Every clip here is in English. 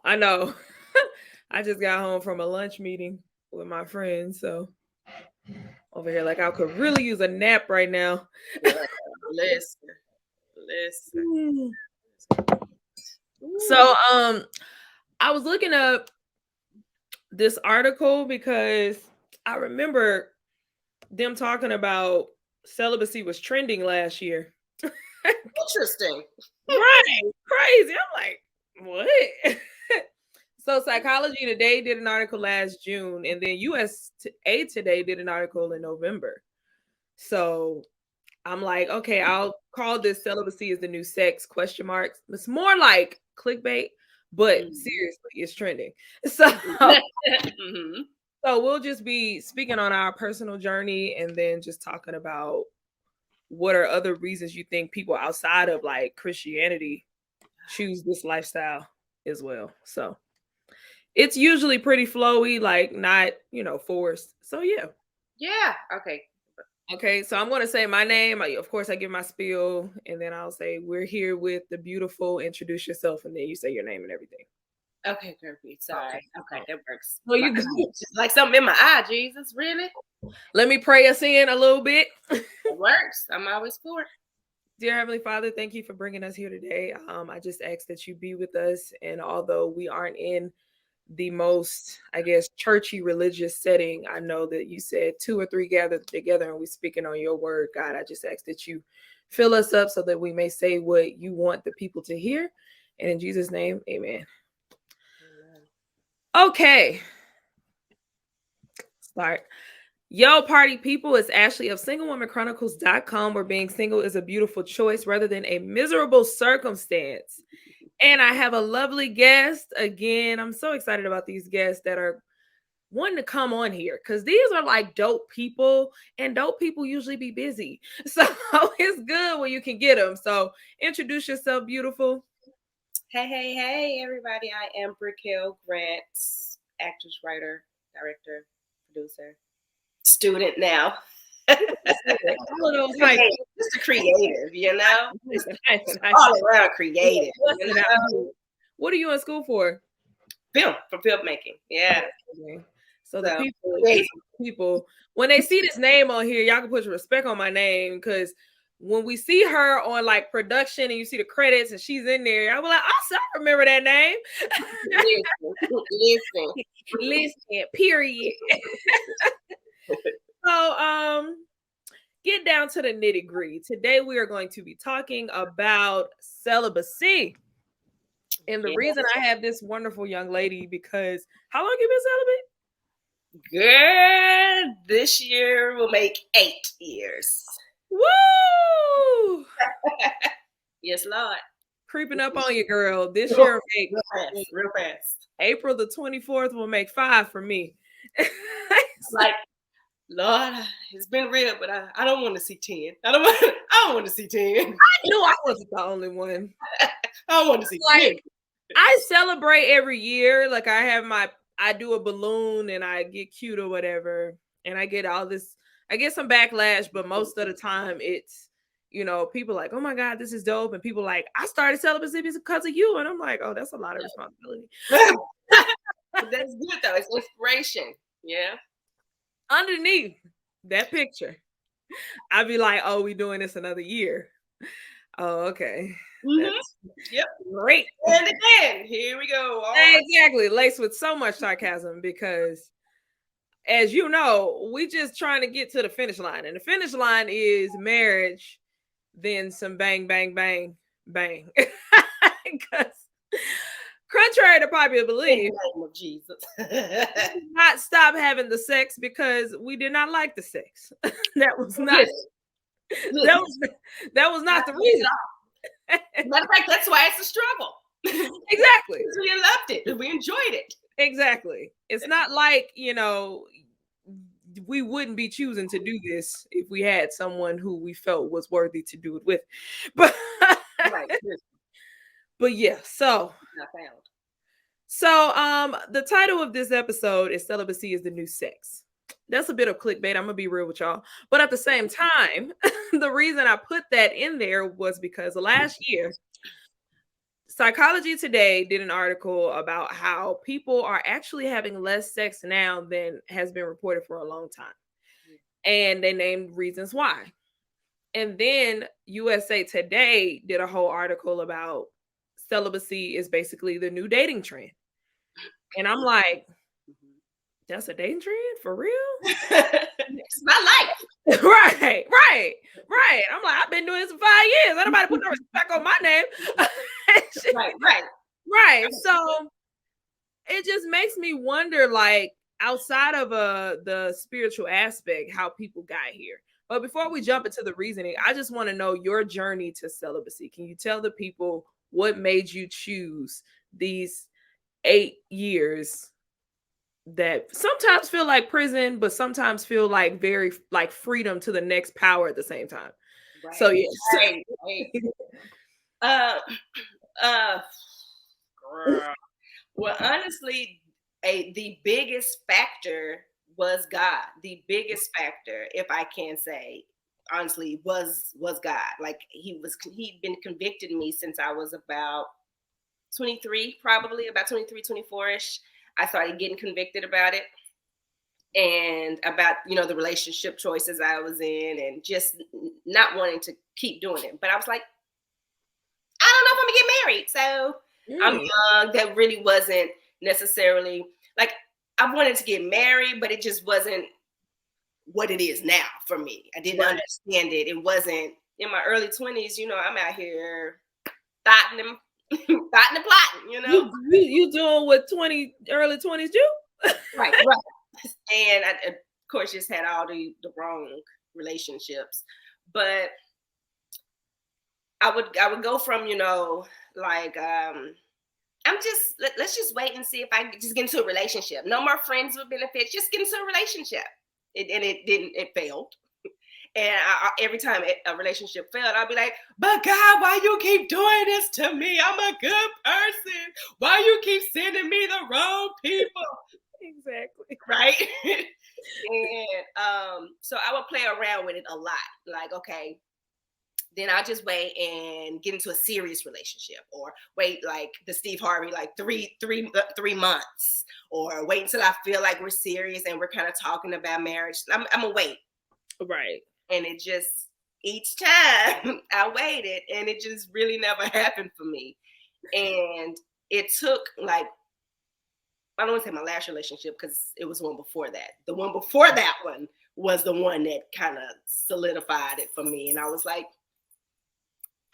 I know. I just got home from a lunch meeting with my friends, so over here, like I could really use a nap right now. Listen. So, I was looking up this article because I remember them talking about celibacy was trending last year. Interesting. Right. Crazy. I'm like, what? So Psychology Today did an article last June, and then USA Today did an article in November. So I'm like, okay, I'll call this celibacy is the new sex question marks. It's more like clickbait, but seriously, it's trending. So so we'll just be speaking on our personal journey and then just talking about what are other reasons you think people outside of like Christianity choose this lifestyle as well. So it's usually pretty flowy, like not, forced. So yeah. Yeah. Okay, so I'm going to say my name. Of course, I give my spiel, and then I'll say, we're here with the beautiful, introduce yourself, and then you say your name and everything. Okay, Kirby. Sorry. Okay, that works. Oh, you good. Like something in my eye, Jesus. Really? Let me pray us in a little bit. It works. I'm always for it. Dear Heavenly Father, thank you for bringing us here today. I just ask that you be with us, and although we aren't in the most, I guess, churchy religious setting, I know that you said 2 or 3 gathered together and we speaking on your word. God, I just ask that you fill us up so that we may say what you want the people to hear. And in Jesus' name, amen. Okay. Start. Yo, party people, it's Ashley of SingleWomanChronicles.com, where being single is a beautiful choice rather than a miserable circumstance. And I have a lovely guest. Again, I'm so excited about these guests that are wanting to come on here because these are like dope people, and dope people usually be busy. So it's good when you can get them. So introduce yourself, beautiful. Hey, everybody. I am BriQu'Elle Grant, actress, writer, director, producer, student now. All of those just a creative, all around creative. What are you in school for? Filmmaking. Yeah. So the people, when they see this name on here, y'all can put respect on my name, because when we see her on like production and you see the credits and she's in there, I was like, I remember that name. Listen, period. So, get down to the nitty gritty. Today we are going to be talking about celibacy. And the reason I have this wonderful young lady, because how long have you been celibate? Girl, this year will make 8 years. Woo! Yes, Lord. Creeping up on you, girl. This year make real fast. April the 24th will make 5 for me. Like, Lord, it's been real, but I don't want to see 10. I don't want to see 10. I knew I wasn't the only one. I don't want to see 10. I celebrate every year. Like I do a balloon and I get cute or whatever. And I get all this, I get some backlash, but most of the time it's, people like, oh my God, this is dope. And people like, I started celibacy because of you. And I'm like, oh, that's a lot of responsibility. That's good though. It's inspiration. Yeah. Underneath that picture, I'd be like, oh, we doing this another year. Oh, okay. Yep. Great. And again, here we go. Exactly. Laced with so much sarcasm because, as you know, we just trying to get to the finish line. And the finish line is marriage, then some bang, bang, bang, bang. Because contrary to popular belief, Jesus, not stop having the sex because we did not like the sex. That was not that was not the reason. Matter of fact, that's why it's a struggle. Exactly. We loved it. We enjoyed it. Exactly. It's not like, we wouldn't be choosing to do this if we had someone who we felt was worthy to do it with. But but yeah, so the title of this episode is Celibacy is the New Sex. That's a bit of clickbait. I'm gonna be real with y'all. But at the same time, the reason I put that in there was because last year Psychology Today did an article about how people are actually having less sex now than has been reported for a long time. And they named reasons why. And then USA Today did a whole article about celibacy is basically the new dating trend. And I'm like, that's a dating trend for real? It's my life. Right. I'm like, I've been doing this for 5 years. Nobody put no respect on my name. Right. So it just makes me wonder, like, outside of the spiritual aspect, how people got here. But before we jump into the reasoning, I just want to know your journey to celibacy. Can you tell the people what made you choose these 8 years that sometimes feel like prison, but sometimes feel like very like freedom to the next power at the same time? Right. So yes. Well, honestly, the biggest factor was God. The biggest factor, if I can say, honestly, was God. Like he'd been convicting me since I was about 23, probably about 23, 24-ish. I started getting convicted about it and about, the relationship choices I was in and just not wanting to keep doing it. But I was like, I don't know if I'm gonna get married. So I'm young. That really wasn't necessarily like I wanted to get married, but it just wasn't what it is now for me. I didn't understand it. It wasn't in my early 20s, I'm out here thotting and plotting, You doing what early 20s do? Right. And I, of course, just had all the wrong relationships. But I would go from, like let's just wait and see if I just get into a relationship. No more friends with benefits, just get into a relationship. It failed. And every time a relationship failed, I'll be like, but God, why you keep doing this to me? I'm a good person. Why you keep sending me the wrong people? Exactly. Right? And so I would play around with it a lot. Like, okay, then I'll just wait and get into a serious relationship, or wait like the Steve Harvey, like three months, or wait until I feel like we're serious and we're kind of talking about marriage. I'm gonna wait. Right. And it just, each time I waited, and it just really never happened for me. And it took like, I don't want to say my last relationship because it was one before that. The one before that one was the one that kind of solidified it for me. And I was like,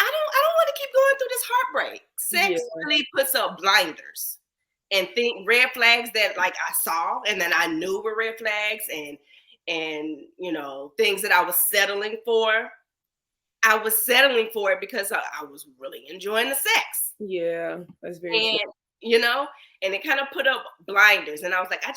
I don't want to keep going through this heartbreak. Sex really puts up blinders and think red flags that like I saw and then I knew were red flags, and things that I was settling for. I was settling for it because I was really enjoying the sex. Yeah, that's very true. And it kind of put up blinders, and I was like, I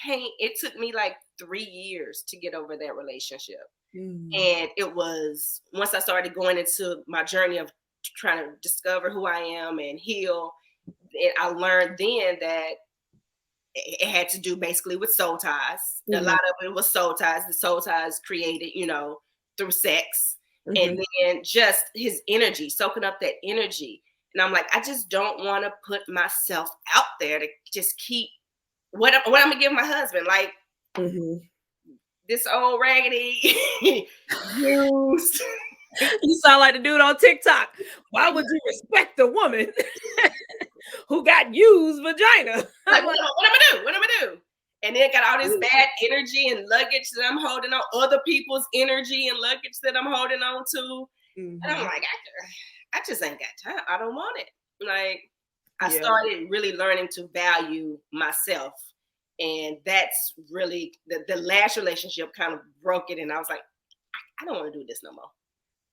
can't. It took me like 3 years to get over that relationship. And it was once I started going into my journey of trying to discover who I am and heal, and I learned then that it had to do basically with soul ties. A lot of it was soul ties. The soul ties created, through sex, and then just his energy, soaking up that energy. And I'm like, I just don't want to put myself out there to just keep what I'm gonna give my husband, like this old raggedy used. You sound like the dude on TikTok. Why would you respect a woman who got used vagina? Like, what am I gonna do? And then got all this bad energy and luggage that I'm holding on, other people's energy and luggage that I'm holding on to. And I'm like, I just ain't got time. I don't want it. Like, I started really learning to value myself. And that's really the last relationship kind of broke it. And I was like, I don't want to do this no more.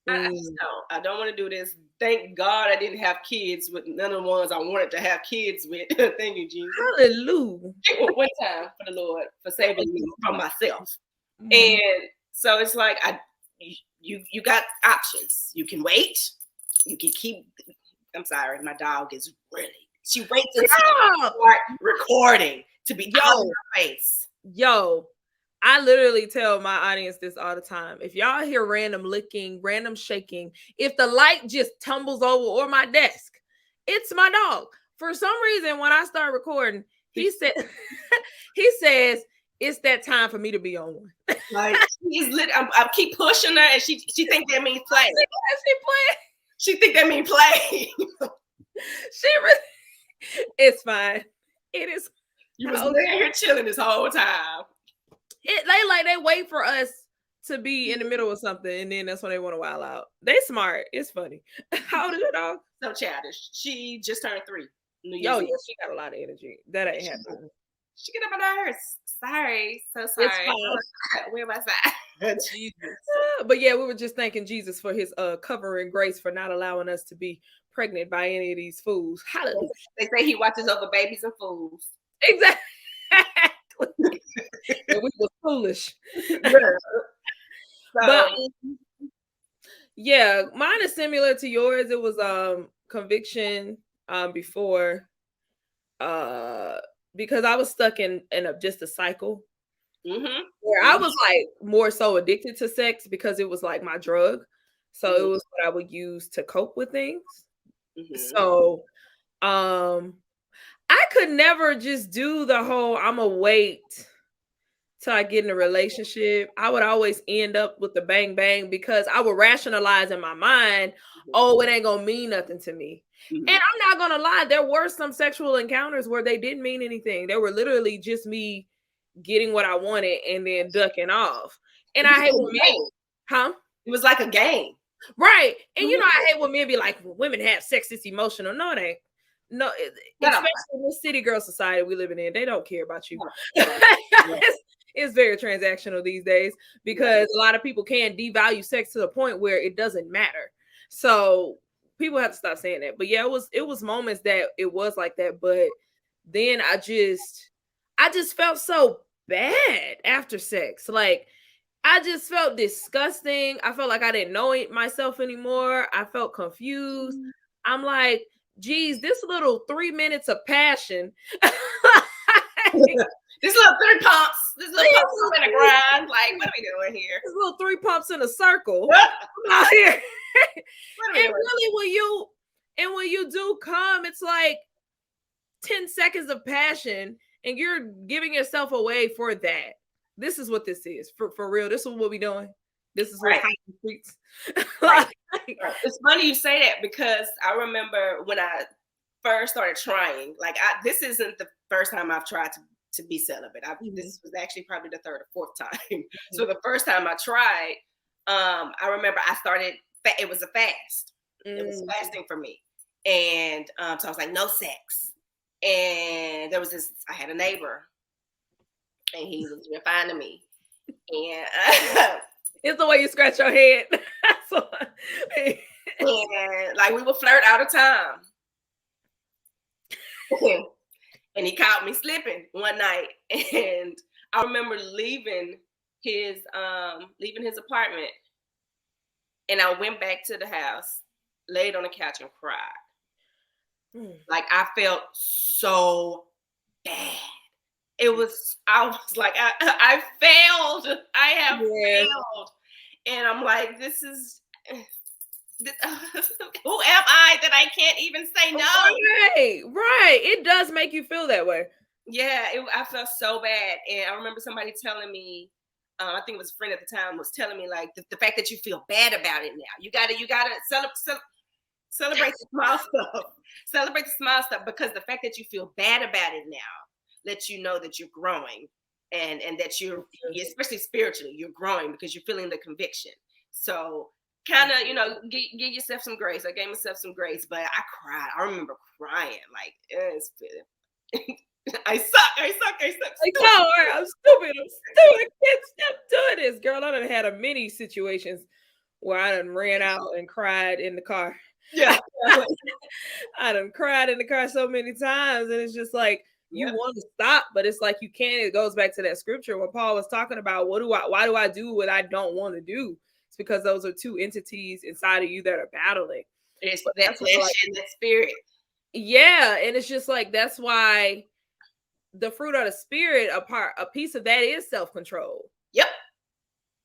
I just don't. I don't want to do this. Thank God I didn't have kids with none of the ones I wanted to have kids with. Thank you, Jesus. Hallelujah. One time for the Lord for saving me from myself. And so it's like you got options. You can wait. You can keep. I'm sorry, my dog is really. She waits until I start recording to be out in her face. I literally tell my audience this all the time. If y'all hear random licking, random shaking, if the light just tumbles over or my desk, It's my dog. For some reason, when I start recording, he said, he says, it's that time for me to be on one. Like he's lit. I keep pushing her, and she think that means play. She think that means play. She really, it's fine. It is. You was laying here chilling this whole time. They wait for us to be in the middle of something, and then that's when they want to wild out. They smart. It's funny. How old is your dog? So childish. She just turned 3. Yo, yeah, she got a lot of energy. That ain't happening. She get up on nerves. Sorry, so sorry. Where was I? Jesus. But yeah, we were just thanking Jesus for his covering grace for not allowing us to be pregnant by any of these fools. Hallelujah. They say he watches over babies and fools. Exactly. And we were foolish. Yeah. But yeah, mine is similar to yours. It was conviction before because I was stuck in just a cycle where I was like more so addicted to sex because it was like my drug. So it was what I would use to cope with things. So I could never just do the whole I'm gonna wait till I get in a relationship. I would always end up with the bang bang because I would rationalize in my mind, oh, it ain't gonna mean nothing to me. And I'm not gonna lie, there were some sexual encounters where they didn't mean anything. They were literally just me getting what I wanted and then ducking off. And I hate when men, it was like a game. Right. And you know, I hate when men be like, well, women have sex, it's emotional. No, it ain't. No, especially in this city girl society we living in, they don't care about you. It's very transactional these days because a lot of people can devalue sex to the point where it doesn't matter. So people have to stop saying that. But yeah, it was moments that it was like that. But then I just felt so bad after sex. Like I just felt disgusting. I felt like I didn't know myself anymore. I felt confused. I'm like, geez, this little 3 minutes of passion. This little 3 pumps. This little pumps in the grind. Like, what are we doing here? This little 3 pumps in a circle out here. And really, when you do come, it's like 10 seconds of passion, and you're giving yourself away for that. This is what this is for real. This is what we doing. This is what the streets. It's funny you say that because I remember when I first started trying. Like, this isn't the first time I've tried to be celibate. This was actually probably the 3rd or 4th time. So the first time I tried, I remember I started. It was a fast. It was fasting for me, and so I was like, no sex. And there was this. I had a neighbor, and he was refining me, and it's the way you scratch your head. And like we would flirt all the time. And he caught me slipping one night, and I remember leaving his apartment, and I went back to the house, laid on the couch, and cried. Like I felt so bad. I was like, I failed. I have failed, and I'm like, this is. Who am I that I can't even say no? Right. It does make you feel that way. Yeah, I felt so bad, and I remember somebody telling me, I think it was a friend at the time, was telling me like the fact that you feel bad about it now. You gotta celebrate the small stuff. Celebrate the small stuff because the fact that you feel bad about it now lets you know that you're growing, and that you're especially spiritually, you're growing because you're feeling the conviction. So. Kind of, give yourself some grace. I gave myself some grace, but I cried. I remember crying. Like, I suck. I'm stupid. I can't stop doing this. Girl, I done had many situations where I done ran out and cried in the car. Yeah. I done cried in the car so many times, and it's just like, you want to stop, but it's like you can't. It goes back to that scripture where Paul was talking about, why do I do what I don't want to do? It's because those are two entities inside of you that are battling. It's that flesh and that spirit. Yeah, and it's just like that's why the fruit of the spirit, a piece of that is self-control. Yep.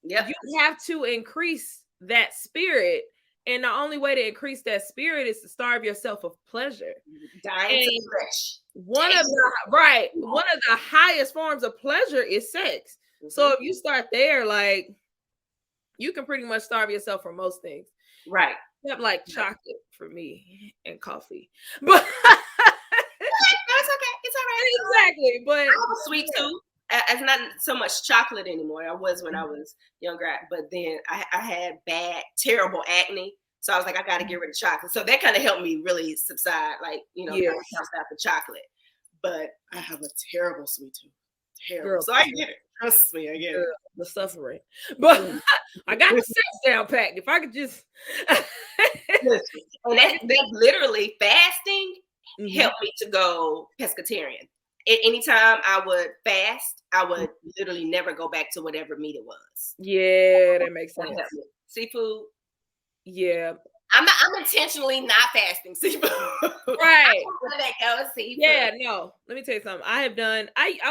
You have to increase that spirit And the only way to increase that spirit is to starve yourself of pleasure. Dying to flesh. One of the highest forms of pleasure is sex. So if you start there, like, you can pretty much starve yourself from most things. Right. Except like chocolate for me and coffee. But it's okay. It's all right. Exactly. But I have a sweet tooth. It's not so much chocolate anymore. I was when I was younger, but then I had terrible acne. So I was like, I got to get rid of chocolate. So that kind of helped me really subside, like, kind of stop the chocolate. But I have a terrible sweet tooth. Terrible. Girl, so I get it. Trust me, I get it. The suffering. But I got the sex down packed. If I could just. And that literally fasting helped me to go pescatarian. Anytime I would fast, I would literally never go back to whatever meat it was. Yeah, that makes sense. Seafood. Yeah. I'm intentionally not fasting seafood. Right. Let go of seafood. Yeah, no. Let me tell you something. I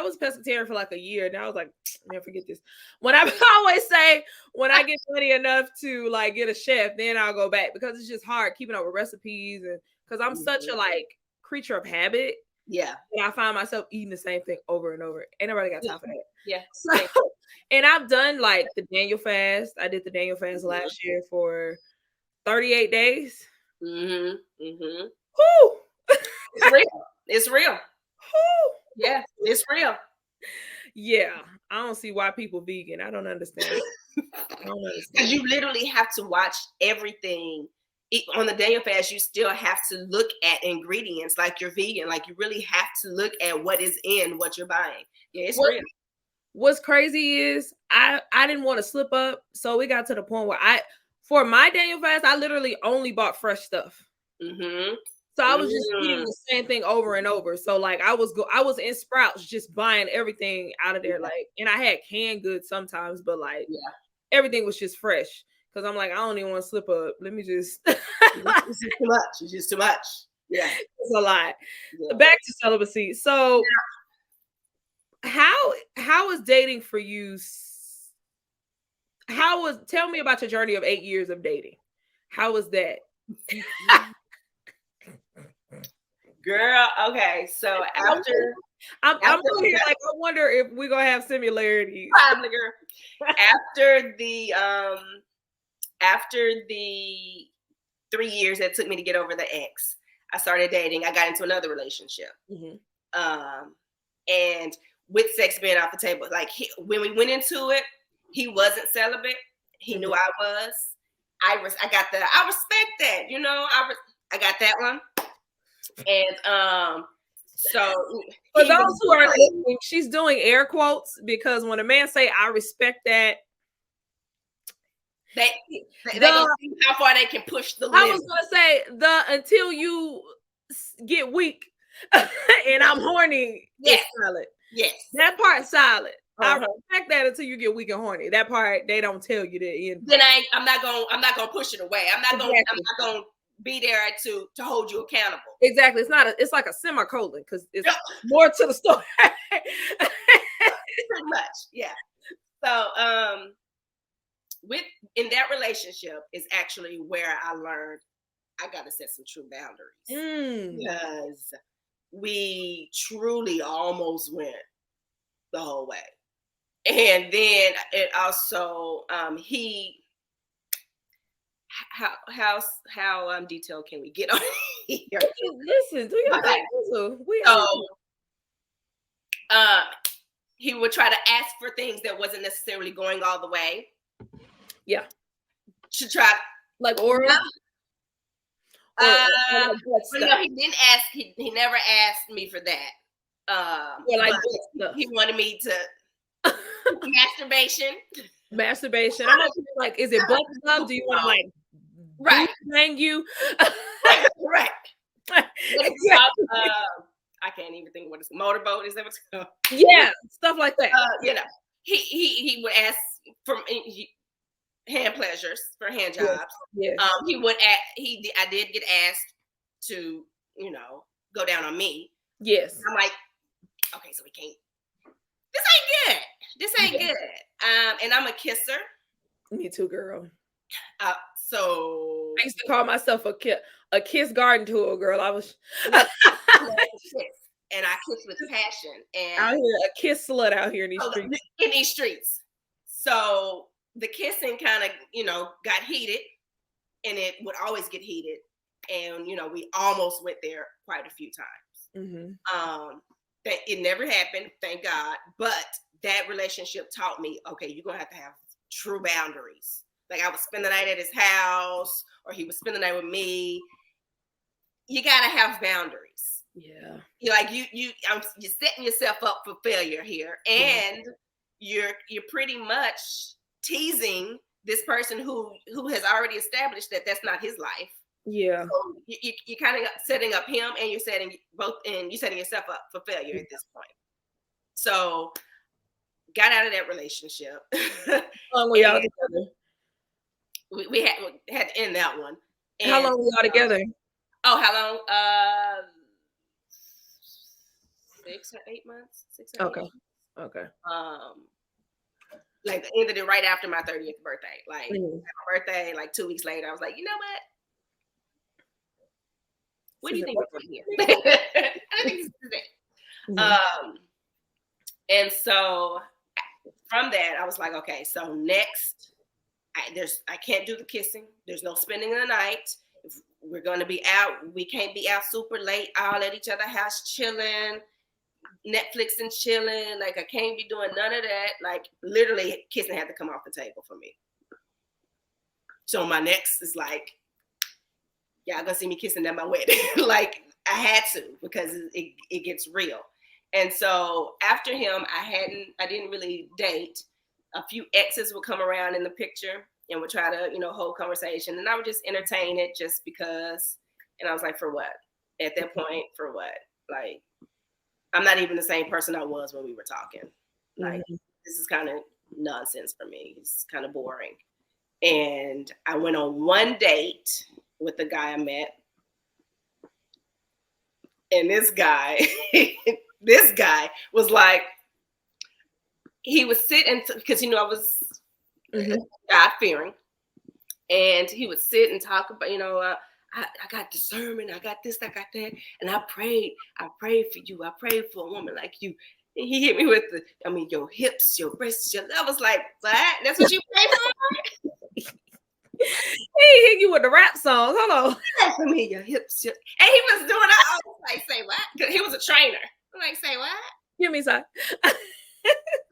was pescatarian for like a year, and I was like, never forget this. When I always say, when I get money enough to like get a chef, then I'll go back, because it's just hard keeping up with recipes, and because I'm such a like creature of habit. Yeah. And I find myself eating the same thing over and over. Ain't nobody got time for that. Yeah. So, and I've done like the Daniel fast. I did the Daniel fast last year for 38 days. Mm-hmm. Mm-hmm. Whew. It's real. It's real. Whew. Yeah, it's real. Yeah. I don't see why people vegan. I don't understand. Because you literally have to watch everything. On the Daniel fast, you still have to look at ingredients like you're vegan. Like, you really have to look at what is in what you're buying. Yeah, it's real. What's crazy is I didn't want to slip up. So we got to the point where for my Daniel fast, I literally only bought fresh stuff. Mm-hmm. So I was just eating the same thing over and over. So like I was in Sprouts just buying everything out of there. Like, and I had canned goods sometimes, but like everything was just fresh. Because I'm like, I don't even want to slip up. Let me just. It's just too much. It's just too much. Yeah. It's a lot. Yeah. Back to celibacy. So how is dating for you? Tell me about your journey of 8 years of dating. How was that? Girl, okay. So after I'm here like, I wonder if we're gonna have similarities. Probably, girl. After the 3 years that took me to get over the ex, I started dating. I got into another relationship. Mm-hmm. And with sex being off the table, like when we went into it, he wasn't celibate. He knew I was. I respect that. I got that one. And so for those who are listening, she's doing air quotes, because when a man say I respect that, they don't see how far they can push the limit. I was gonna say until you get weak and I'm horny. Yes, solid. Yes, that part's solid. I respect that until you get weak and horny. That part they don't tell you that. Then I'm not gonna push it away. I'm not gonna be there to hold you accountable. Exactly. It's like a semicolon, because it's more to the story. Pretty much, yeah. So in that relationship is actually where I learned I gotta set some true boundaries. Because we truly almost went the whole way. And then it also how detailed can we get on here? Listen, do your thing. He would try to ask for things that wasn't necessarily going all the way. Yeah. To try like oral. No, he didn't ask. He never asked me for that. He wanted me to masturbation. I'm like, is it butt stuff? Do you want to like bang you? Right. I can't even think what it's motorboat. Is that what's called? Yeah, stuff like that. He would ask for hand pleasures, for hand jobs. Yes. He would I did get asked to, go down on me. Yes. I'm like, okay, so we can't. This ain't good. And I'm a kisser. Me too, girl. So I used to call myself a kiss garden tool girl. I was I love to kiss, and I kiss with passion. out And here, a kiss slut out here in these streets. in these streets. So the kissing kind of, got heated, and it would always get heated. And, we almost went there quite a few times. Mm-hmm. That it never happened, thank God. But that relationship taught me, okay, you're going to have true boundaries. Like I would spend the night at his house, or he would spend the night with me. You got to have boundaries. Yeah. You're setting yourself up for failure here. And you're pretty much teasing this person who has already established that that's not his life. Yeah. So you're kind of setting up him, and you're setting yourself up for failure at this point. So got out of that relationship. How long were y'all together? We had to end that one. And how long were y'all together? Oh, how long? 6 or 8 months. 6 or 8 months. Okay. Like ended it right after my 30th birthday. Like my birthday, like 2 weeks later, I was like, you know what? What do you think we're doing here? I think this is it. And so from that, I was like, okay, so next, I can't do the kissing. There's no spending the night. If we're going to be out, we can't be out super late, all at each other's house chilling, Netflix and chilling. Like I can't be doing none of that. Like literally kissing had to come off the table for me. So my next is like, y'all gonna see me kissing at my wedding. Like I had to, because it gets real. And so after him, I didn't really date. A few exes would come around in the picture and would try to, hold conversation. And I would just entertain it just because. And I was like, for what? At that point, for what? Like, I'm not even the same person I was when we were talking. Like, this is kind of nonsense for me. It's kind of boring. And I went on one date with the guy I met. And this guy was like, he would sit and, because, I was God-fearing. And he would sit and talk about, I got discernment, I got this, I got that. And I prayed for you. I prayed for a woman like you. And he hit me with your hips, your breasts. I was like, what? That's what you pray for? He hit you with the rap song. Hold on. For me, your hips. And he was doing that. I was like, say what? Because he was a trainer. I'm like, say what? Give me some.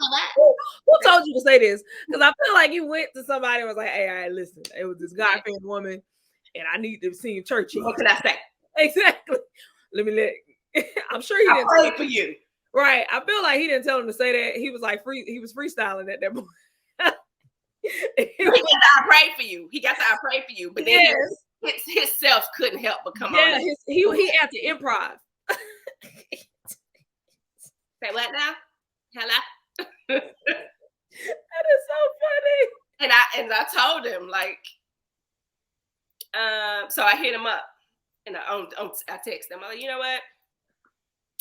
Who told you to say this? Because I feel like you went to somebody and was like, hey, all right, listen, it was this God-fearing woman, and I need to see church. What can I say? Exactly. I'm sure he didn't pray for you. Right. I feel like he didn't tell him to say that. He was like he was freestyling at that point. He got to pray for you. He got to pray for you. But then his self couldn't help but come on. He had to improv. Say what now? Hello? That is so funny. And I told him, like, so I hit him up and I text him. I'm like, you know what?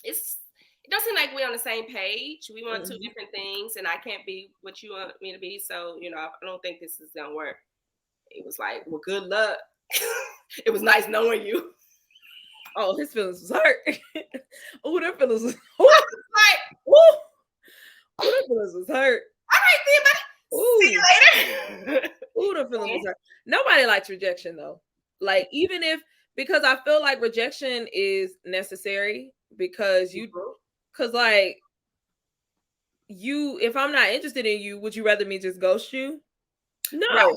It don't seem like we're on the same page. We want two different things, and I can't be what you want me to be. So, I don't think this is gonna work. He was like, well, good luck. It was nice knowing you. Oh, his feelings was hurt. Oh, their feelings was like, oh, their feelings was hurt. All right, then, buddy. See you later. Ooh, the feelings was hurt. Nobody likes rejection though. Like, even because I feel like rejection is necessary because like if I'm not interested in you, would you rather me just ghost you? No.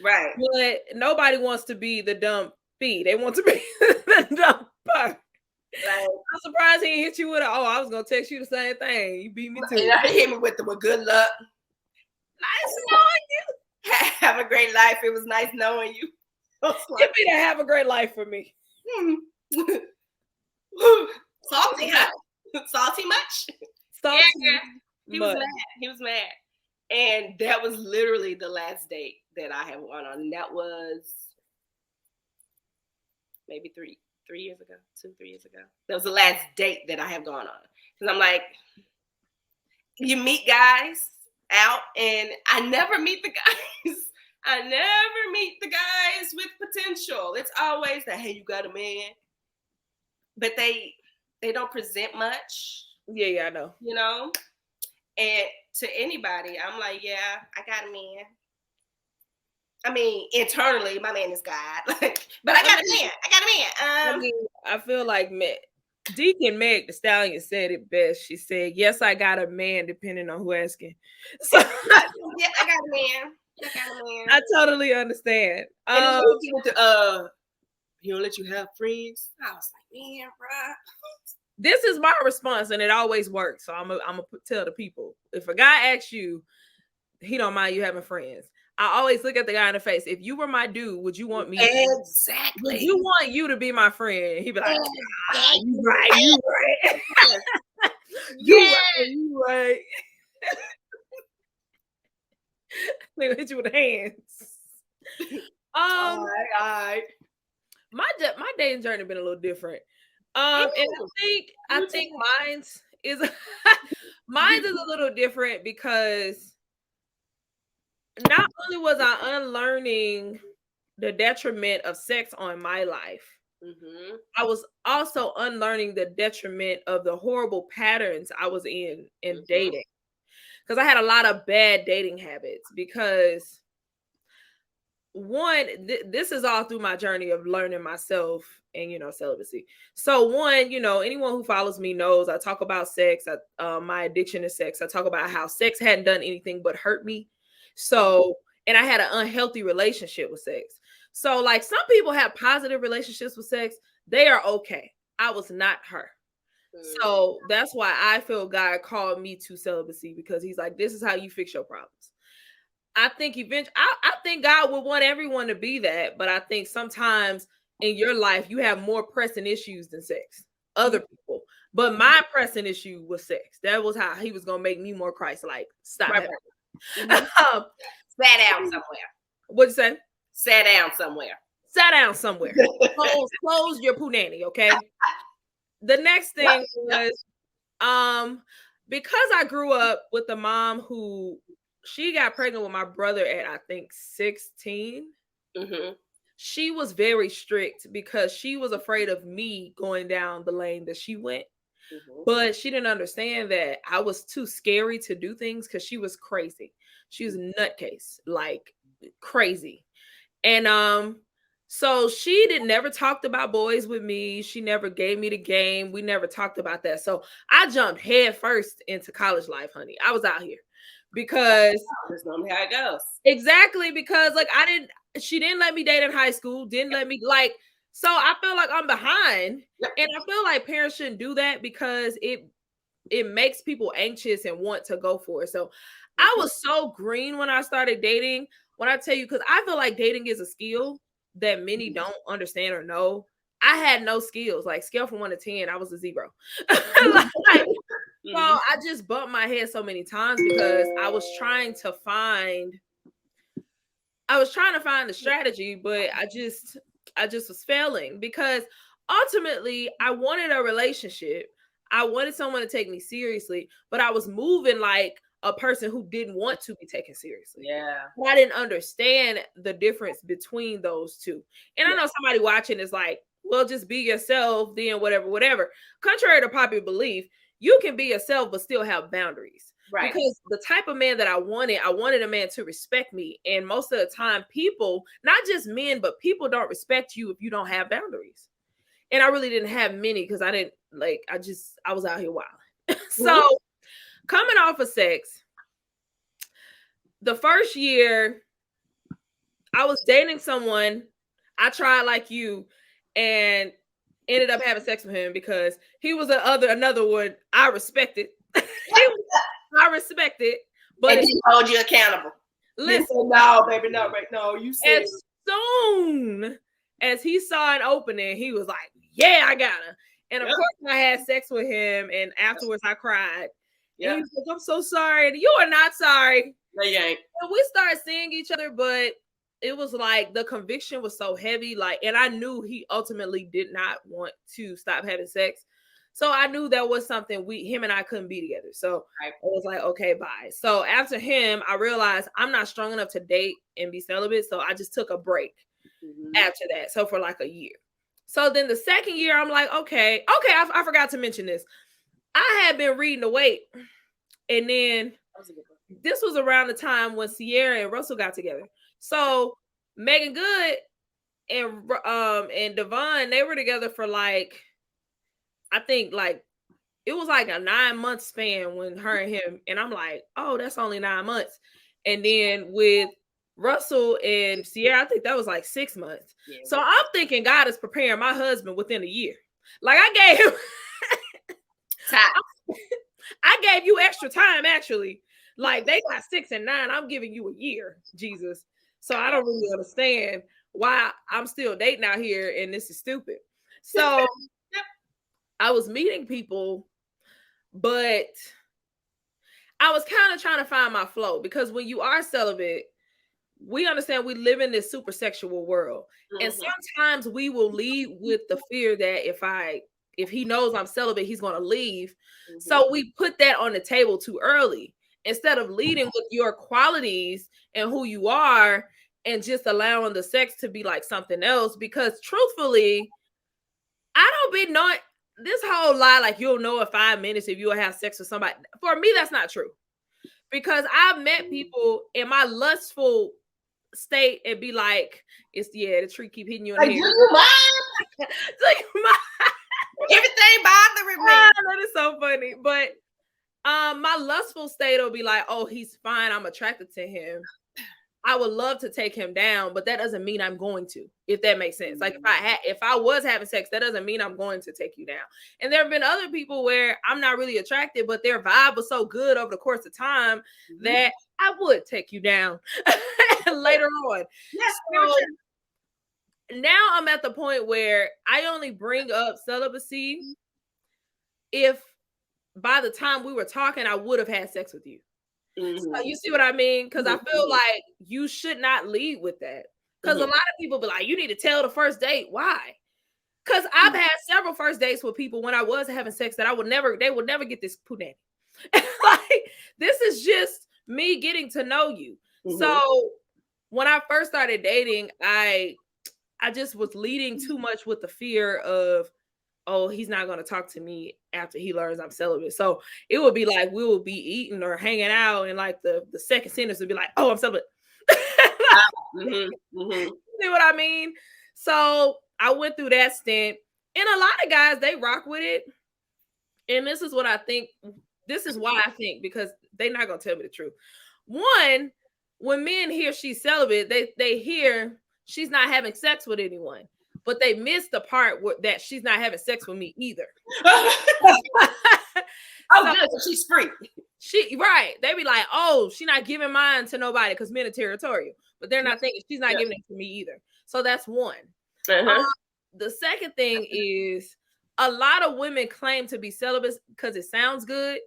Right. But nobody wants to be the dumb fee. They want to be the dumb part. Right. I'm surprised he hit you with I was gonna text you the same thing. You beat me too. And he hit me with good luck. Nice knowing you. Have a great life. It was nice knowing you. Give me to have a great life for me. Salty, huh? Salty much? Salty. Yeah. He was mad. And that was literally the last date that I had gone on. And that was maybe 3 years ago, 2-3 years ago. That was the last date that I have gone on. Because I'm like, you meet guys out, and I never meet the guys I never meet the guys with potential. It's always that, hey, you got a man. But they don't present much. Yeah, I know. You know? And to anybody, I'm like, yeah, I got a man. I mean, internally, my man is God. But I got a man. I mean, I feel like Deacon Meg the Stallion said it best. She said, "Yes, I got a man," depending on who asking. So yeah, I got a man. I totally understand. And he don't let you have friends. I was like, man, bro. This is my response, and it always works. So I'm gonna tell the people: if a guy asks you, he don't mind you having friends. I always look at the guy in the face. If you were my dude, would you want me? Exactly. Would you want you to be my friend? He'd be like, you right. You right. They hit you with the hands. All right. My dating journey been a little different. And I think mine's is a little different because not only was I unlearning the detriment of sex on my life, I was also unlearning the detriment of the horrible patterns I was in dating. Because I had a lot of bad dating habits because one, this is all through my journey of learning myself and, celibacy. So one, anyone who follows me knows I talk about sex, my addiction to sex. I talk about how sex hadn't done anything but hurt me. So, and I had an unhealthy relationship with sex. So like some people have positive relationships with sex. They are okay. I was not her. So that's why I feel God called me to celibacy, because he's like, this is how you fix your problems. I think eventually, I think God would want everyone to be that, but I think sometimes in your life you have more pressing issues than sex. Other people, but my pressing issue was sex. That was how he was gonna make me more Christ-like. Stop. Right. Sat down somewhere. What'd you say? Sat down somewhere. Close your punani, okay? The next thing was, because I grew up with a mom who she got pregnant with my brother at I think 16. She was very strict because she was afraid of me going down the lane that she went. But she didn't understand that I was too scary to do things because she was crazy. She was a nutcase, like crazy. And so she never talked about boys with me. She never gave me the game. We never talked about that. So I jumped head first into college life, honey. I was out here because that's normally how it goes. Exactly, because like she didn't let me date in high school, didn't let me so I feel like I'm behind. And I feel like parents shouldn't do that because it makes people anxious and want to go for it. So I was so green when I started dating. When I tell you, because I feel like dating is a skill that many don't understand or know. I had no skills. Like scale from 1 to 10, I was a 0. So I just bumped my head so many times because I was trying to find the strategy, but I just was failing because ultimately I wanted a relationship. I wanted someone to take me seriously, but I was moving like a person who didn't want to be taken seriously. Yeah. I didn't understand the difference between those two. And I know somebody watching is like, well, just be yourself, then whatever. Contrary to popular belief, you can be yourself, but still have boundaries. Right. Because the type of man that I wanted a man to respect me. And most of the time, people, not just men, but people don't respect you if you don't have boundaries. And I really didn't have many because I was out here wilding. So coming off of sex, the first year I was dating someone, I tried like you and ended up having sex with him because he was another one I respected. I respect it, but he hold you accountable. Listen, no, baby, no, right? No, you said as soon as he saw an opening, he was like, "Yeah, I got her." And of course, I had sex with him, and afterwards, I cried. Yeah, he was like, "I'm so sorry." And you are not sorry. No, you ain't. And we started seeing each other, but it was like the conviction was so heavy, and I knew he ultimately did not want to stop having sex. So I knew that was something him and I couldn't be together. So Right. I was like, okay, bye. So after him, I realized I'm not strong enough to date and be celibate. So I just took a break after that. So for like a year. So then the second year, I'm like, okay, I forgot to mention this. I had been reading The Wait. And then this was around the time when Sierra and Russell got together. So Megan Good and Devon, they were together for like, I think like it was like a 9-month span when her and him, and I'm like, oh, that's only 9 months. And then with Russell and Sierra, I think that was like 6 months. Yeah, so I'm thinking God is preparing my husband within a year. Like I gave him I gave you extra time, actually. Like they got 6 and 9. I'm giving you a year, Jesus. So I don't really understand why I'm still dating out here and this is stupid. So I was meeting people, but I was kind of trying to find my flow, because when you are celibate, we understand we live in this super sexual world. Mm-hmm. And sometimes we will lead with the fear that if he knows I'm celibate, he's going to leave. Mm-hmm. So we put that on the table too early instead of leading with your qualities and who you are and just allowing the sex to be like something else. Because truthfully, I don't be knowing this whole lie, like you'll know in 5 minutes if you'll have sex with somebody. For me, that's not true. Because I've met people in my lustful state and be like, the tree keep hitting you in the head. Like, everything bothering me. That is so funny. But my lustful state will be like, oh, he's fine, I'm attracted to him, I would love to take him down, but that doesn't mean I'm going to, if that makes sense. Like if I was having sex, that doesn't mean I'm going to take you down. And there have been other people where I'm not really attracted, but their vibe was so good over the course of time that I would take you down later on. Yes, so now I'm at the point where I only bring up celibacy if by the time we were talking, I would have had sex with you. Mm-hmm. So you see what I mean? Because I feel like you should not lead with that. Because a lot of people be like, you need to tell the first date. Why? Because I've had several first dates with people when I was having sex that they would never get this punani. Like, this is just me getting to know you. Mm-hmm. So when I first started dating, I just was leading too much with the fear of, oh, he's not going to talk to me after he learns I'm celibate. So it would be like we will be eating or hanging out, and like the second sentence would be like, oh, I'm celibate. See what I mean? So I went through that stint, and a lot of guys, they rock with it. And this is what I think. This is why I think, because they're not going to tell me the truth. One, when men hear she's celibate, they hear she's not having sex with anyone. But they missed the part that she's not having sex with me either. Good, so she's free. Right. They be like, oh, she's not giving mine to nobody because men are territorial. But they're not thinking she's not giving it to me either. So that's one. The second thing is a lot of women claim to be celibate because it sounds good.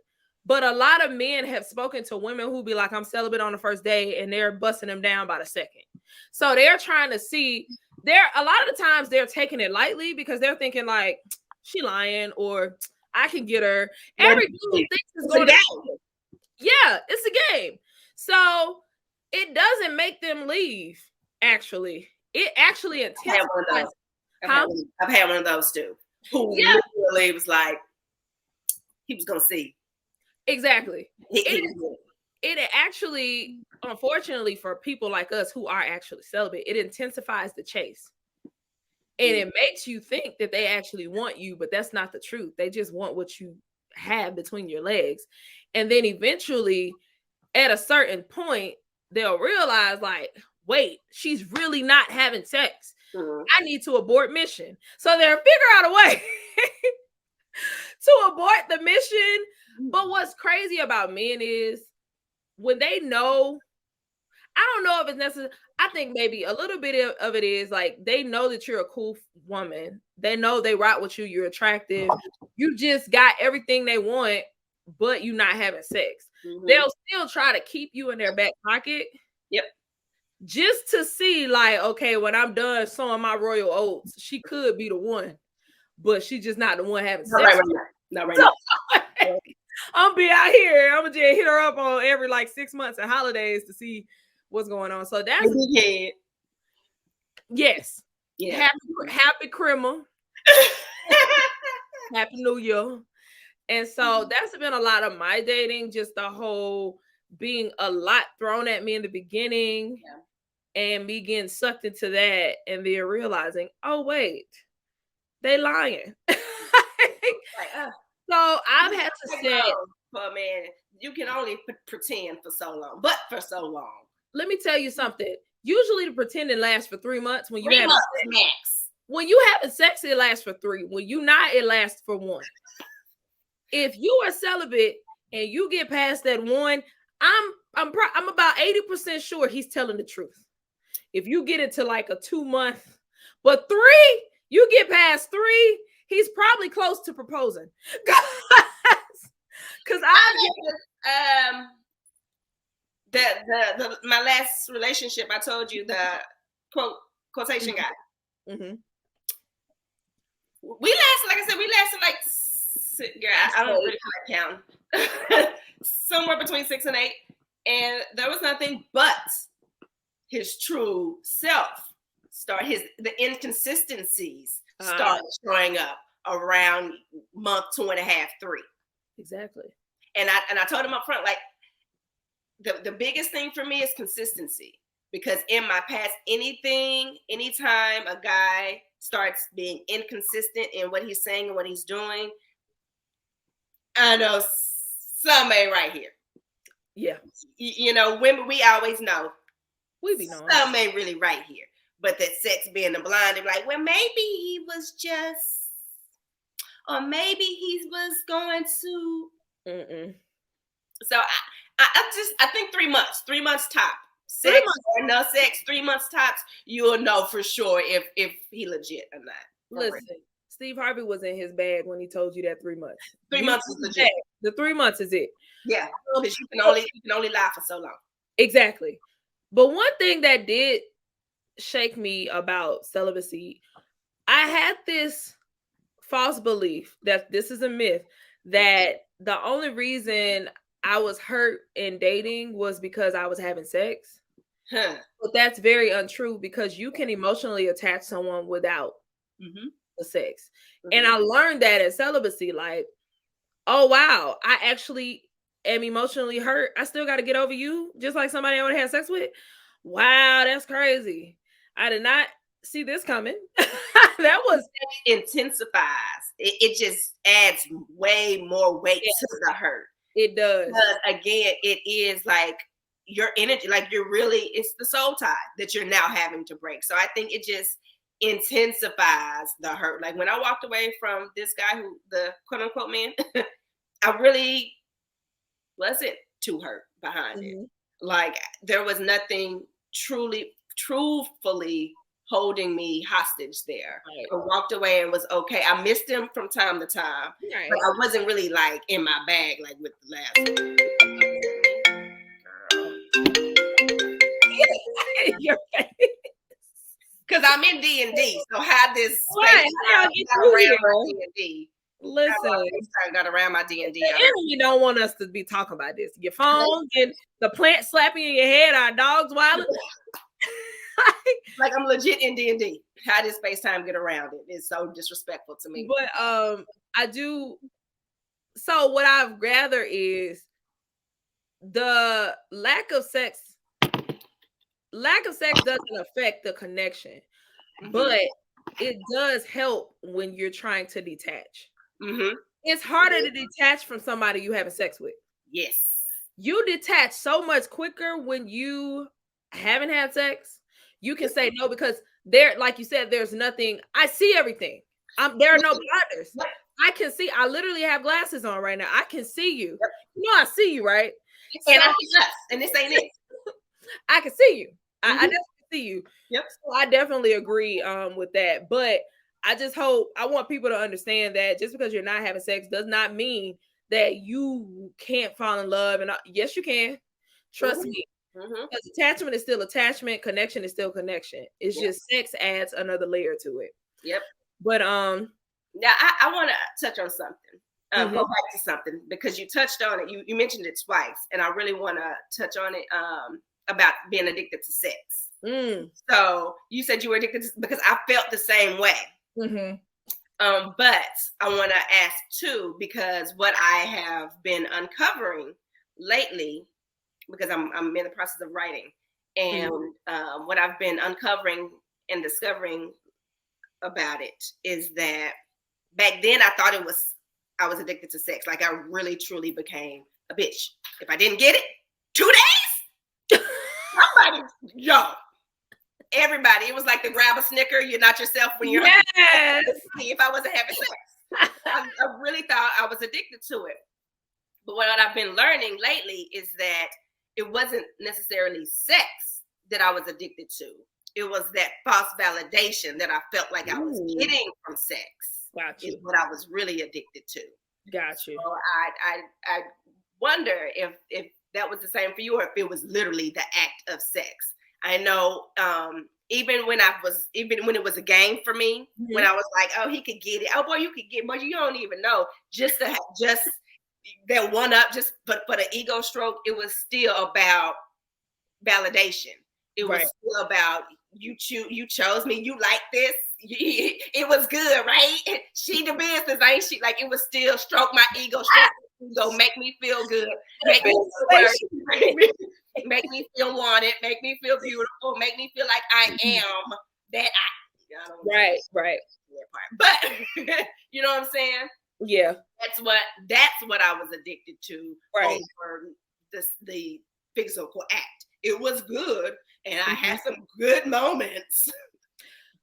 But a lot of men have spoken to women who be like, I'm celibate on the first day, and they're busting them down by the second. So they're trying to see. A lot of the times they're taking it lightly because they're thinking like, she lying, or I can get her. Every dude thinks it's going to. Yeah, it's a game. So it doesn't make them leave. Actually, it actually intensifies. I've had one of those too. Who literally was like, he was gonna see. Exactly. It actually, unfortunately, for people like us who are actually celibate, it intensifies the chase. And it makes you think that they actually want you, but that's not the truth. They just want what you have between your legs. And then eventually, at a certain point, they'll realize, like, wait, she's really not having sex. I need to abort mission. So they'll figure out a way to abort the mission. But what's crazy about men is when they know, I don't know if it's necessary. I think maybe a little bit of it is like they know that you're a cool woman. They know they rock with you. You're attractive. You just got everything they want, but you're not having sex. They'll still try to keep you in their back pocket. Yep. Just to see, like, okay, when I'm done sowing my royal oats, she could be the one, but she's just not the one having sex. Right. Not right now. I'm gonna be out here. I'm gonna just hit her up on every like 6 months and holidays to see what's going on. So that's yes. Yeah. Happy Christmas. Happy New Year. And so that's been a lot of my dating, just the whole being a lot thrown at me in the beginning and me getting sucked into that and then realizing, oh wait, they lying. So I've had to say, for a man, you can only pretend for so long, but for so long. Let me tell you something. Usually the pretending lasts for 3 months. When you 3 have months max. When you having sex, it lasts for 3. When you not, it lasts for 1. If you are celibate and you get past that 1, I'm about 80% sure he's telling the truth. If you get into like a 2 month, but 3, you get past 3, he's probably close to proposing. Because my last relationship, I told you, the quotation guy. Mm-hmm. We lasted, like I said, I don't really count. Somewhere between 6 and 8, and there was nothing but his true self. The inconsistencies started showing up around month 2.5, 3. Exactly. And I told him up front, like, the biggest thing for me is consistency. Because in my past, anytime a guy starts being inconsistent in what he's saying and what he's doing, I know something ain't right here. Yeah. Women, we always know. We be knowing. Something ain't really right here. But that sex being the blind, they're like, well, maybe he was just, or maybe he was going to. Mm-mm. So I think 3 months. 3 months top. Sex or no sex, 3 months tops, you'll know for sure if he legit or not. Listen, Steve Harvey was in his bag when he told you that 3 months. 3 months is legit. The 3 months is it. Yeah, because you can only lie for so long. Exactly. But one thing that did shake me about celibacy, I had this false belief that this is a myth, that the only reason I was hurt in dating was because I was having sex. But that's very untrue, because you can emotionally attach someone without the sex. And I learned that in celibacy, like, oh wow, I actually am emotionally hurt. I still got to get over you, just like somebody I would have had sex with. Wow, that's crazy. I did not see this coming. That was intensifies. It just adds way more weight to the hurt. It does. But again, it is like your energy, like it's the soul tie that you're now having to break. So I think it just intensifies the hurt. Like when I walked away from this guy, who the quote unquote man, I really wasn't too hurt behind it. Like there was nothing truthfully holding me hostage there. Right. I walked away and was okay. I missed him from time to time, right, but I wasn't really like in my bag like with the last one. Your face. Because I'm in D&D, so how this right, got around my D&D. Listen, got around my D&D. The enemy don't want us to be talking about this. Your phone and the plant slapping in your head, our dogs wilding. Like I'm legit in D&D. How does FaceTime get around it? It's so disrespectful to me. But I do. So what I've gathered is the lack of sex doesn't affect the connection, but it does help when you're trying to detach. It's harder to detach from somebody you having sex with. Yes. You detach so much quicker when you haven't had sex. You can say no, because there, like you said, there's nothing. I see everything. There are no blinders. I can see. I literally have glasses on right now. I can see you. You know, I see you, right? And I see us, and this ain't it. I can see you. I definitely see you. Yep. So I definitely agree with that. But I want people to understand that just because you're not having sex does not mean that you can't fall in love. And yes, you can. Trust me. Because attachment is still attachment. Connection is still connection. It's just sex adds another layer to it. Yep. But now I want to touch on something. go back to something because you touched on it. You mentioned it twice, and I really want to touch on it about being addicted to sex. So you said you were addicted because I felt the same way. But I want to ask too, because what I have been uncovering lately, because I'm in the process of writing, and what I've been uncovering and discovering about it is that back then I thought I was addicted to sex. Like I really truly became a bitch. If I didn't get it, 2 days, somebody, everybody. It was like the grab a Snicker. You're not yourself when you're if I wasn't having sex. I really thought I was addicted to it. But what I've been learning lately is that it wasn't necessarily sex that I was addicted to. It was that false validation that I felt like I was getting from sex. Gotcha. Is what I was really addicted to. Gotcha. So I wonder if that was the same for you, or if it was literally the act of sex. I know even when it was a game for me, when I was like, oh, he could get it. Oh boy, you could get it, but you don't even know. Just to have that one up, just but for the ego stroke, it was still about validation. It was still about you chose me, you like this. It was good, right? She the business, ain't she? Like it was still stroke my ego, make me feel good, make me feel wanted, make me feel beautiful, make me feel like I am that I right. But you know what I'm saying? Yeah. That's what I was addicted to over the physical act. It was good and I had some good moments.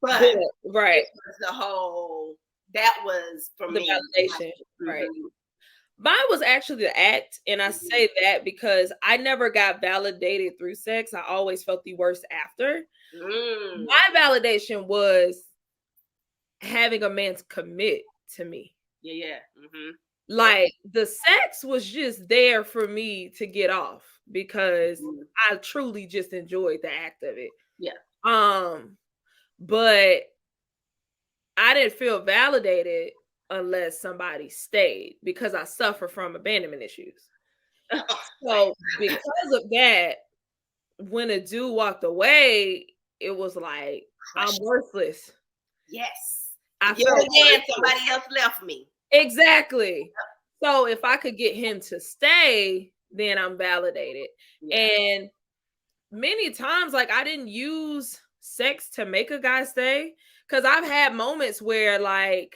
But it was the whole, that was for me. Validation. Right. Mine was actually the act. And I say that because I never got validated through sex. I always felt the worst after. My validation was having a man commit to me. Yeah. Like the sex was just there for me to get off because I truly just enjoyed the act of it. Yeah. But I didn't feel validated unless somebody stayed because I suffer from abandonment issues. So because of that, when a dude walked away, it was like, I'm worthless. Yes. I feel again, somebody else left me. Exactly. So if I could get him to stay, then I'm validated. Yeah. And many times, like I didn't use sex to make a guy stay. Because I've had moments where like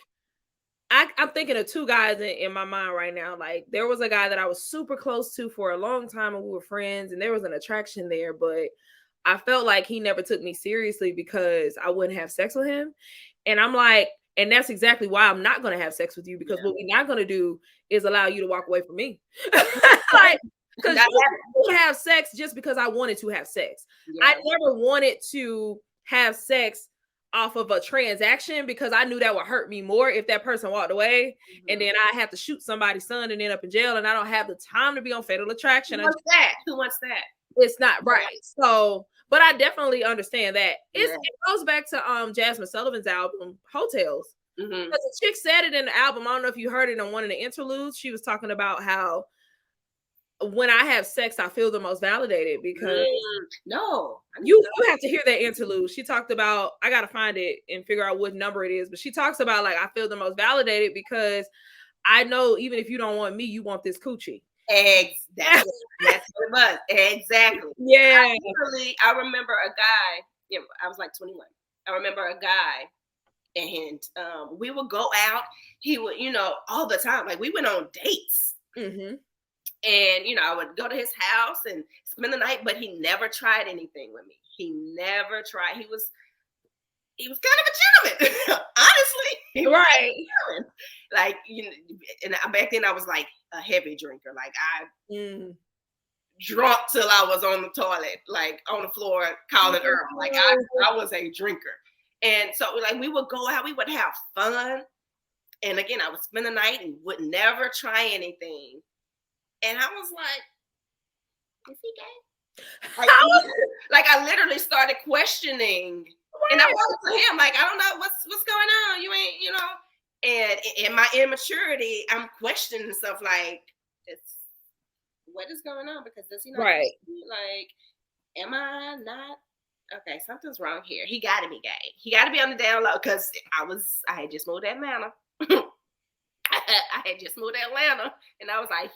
I'm thinking of 2 guys in my mind right now. Like there was a guy that I was super close to for a long time and we were friends and there was an attraction there, but I felt like he never took me seriously because I wouldn't have sex with him. And I'm like, and that's exactly why I'm not going to have sex with you, because what we're not going to do is allow you to walk away from me. Like, because you have sex just because I wanted to have sex. I never wanted to have sex off of a transaction because I knew that would hurt me more if that person walked away and then I have to shoot somebody's son and end up in jail and I don't have the time to be on Fatal Attraction. Who wants that? It's not right. So, but I definitely understand that. It goes back to Jasmine Sullivan's album, Hotels. Because the chick said it in the album. I don't know if you heard it on one of the interludes. She was talking about how when I have sex, I feel the most validated because you have to hear that interlude. She talked about, I gotta find it and figure out what number it is, but she talks about like I feel the most validated because I know even if you don't want me, you want this coochie. That's what it was. Exactly. Yeah. I remember a guy, I was like 21. I remember a guy and we would go out. He would, all the time. Like we went on dates. And, I would go to his house and spend the night, but he never tried anything with me. He never tried. He was kind of a gentleman, honestly. Right. Like, and back then I was like a heavy drinker. Like I drunk till I was on the toilet, like on the floor, calling Earl. Like I was a drinker. And so like we would go out, we would have fun. And again, I would spend the night and would never try anything. And I was like, is he gay? Like I literally started questioning. And I was to him, like, I don't know what's going on. You ain't, And in my immaturity, I'm questioning stuff like, what is going on? Because does he not Right. like, am I not okay? Something's wrong here. He got to be gay. He got to be on the down low because I had just moved to Atlanta. I had just moved to Atlanta, and I was like,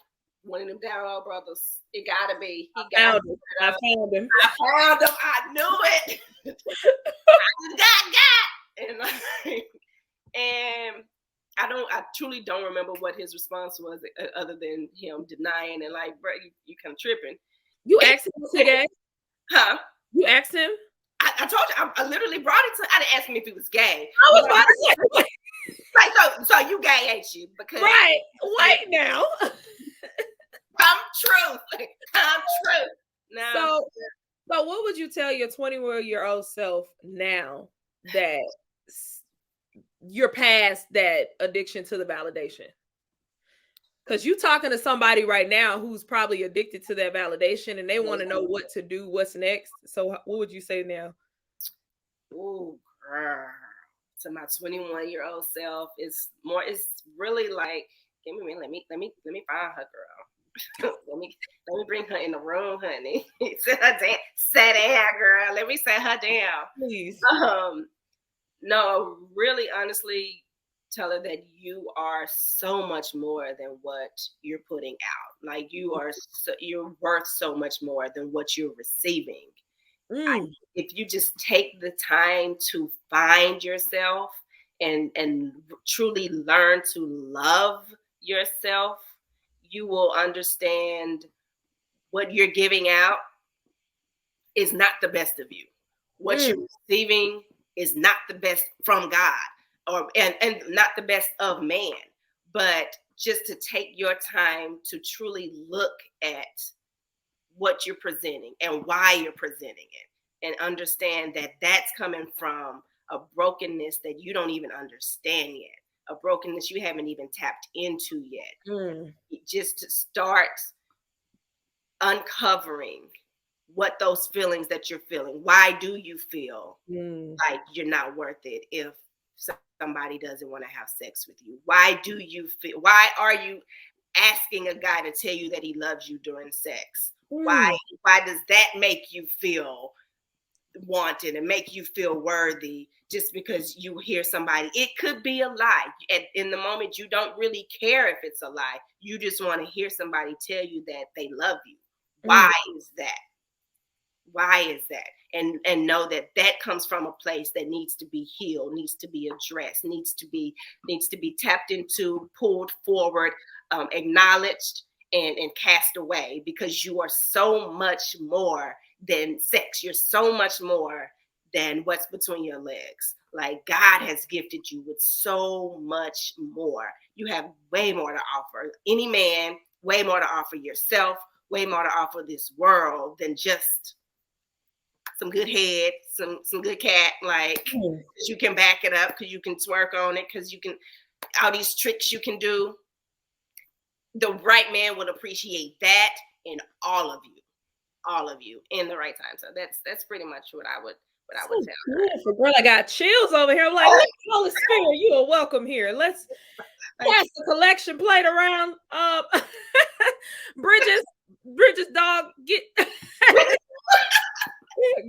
one of them down low brothers. It got to be. He got. I found him. I found him. I knew it. I got. And I truly don't remember what his response was other than him denying and like, bro, you kind of tripping. You asked him today? Huh? You asked him? I told you, I literally brought it to. I didn't ask him if he was gay. I was about to say, like, so you gay, ain't you? Because right. Wait now. Come true. Come true. No. So what would you tell your 21-year-old self now that you're past that addiction to the validation? Because you're talking to somebody right now who's probably addicted to that validation and they want to know what to do, what's next. So what would you say now? Oh, to my 21-year-old self, it's really like, let me find her, girl. let me bring her in the room, honey. Sit down, girl. Let me sit her down. Please. No, really, honestly, tell her that you are so much more than what you're putting out. Like you're worth so much more than what you're receiving. If you just take the time to find yourself and truly learn to love yourself, you will understand what you're giving out is not the best of you. What you're receiving is not the best from God and not the best of man. But just to take your time to truly look at what you're presenting and why you're presenting it, and understand that that's coming from a brokenness that you don't even understand yet, a brokenness you haven't even tapped into yet. Just to start uncovering what those feelings that you're feeling. Why do you feel like you're not worth it if somebody doesn't want to have sex with you? Why do you feel? Why are you asking a guy to tell you that he loves you during sex? Why does that make you feel wanted and make you feel worthy just because you hear somebody? It could be a lie. In the moment, you don't really care if it's a lie. You just want to hear somebody tell you that they love you. Why is that? Why is that? And know that comes from a place that needs to be healed, needs to be addressed, needs to be tapped into, pulled forward, acknowledged, and cast away, because you are so much more than sex. You're so much more than what's between your legs. Like, God has gifted you with so much more. You have way more to offer any man, way more to offer yourself, way more to offer this world than just some good head, some good cat, like, you can back it up, because you can twerk on it, because you can, all these tricks you can do. The right man would appreciate that in all of you in the right time. So that's pretty much what I would tell her. Beautiful, girl. I got chills over here. I'm like, Holy Spirit, you are welcome here. Let's pass the collection plate around. Bridges, dog, get.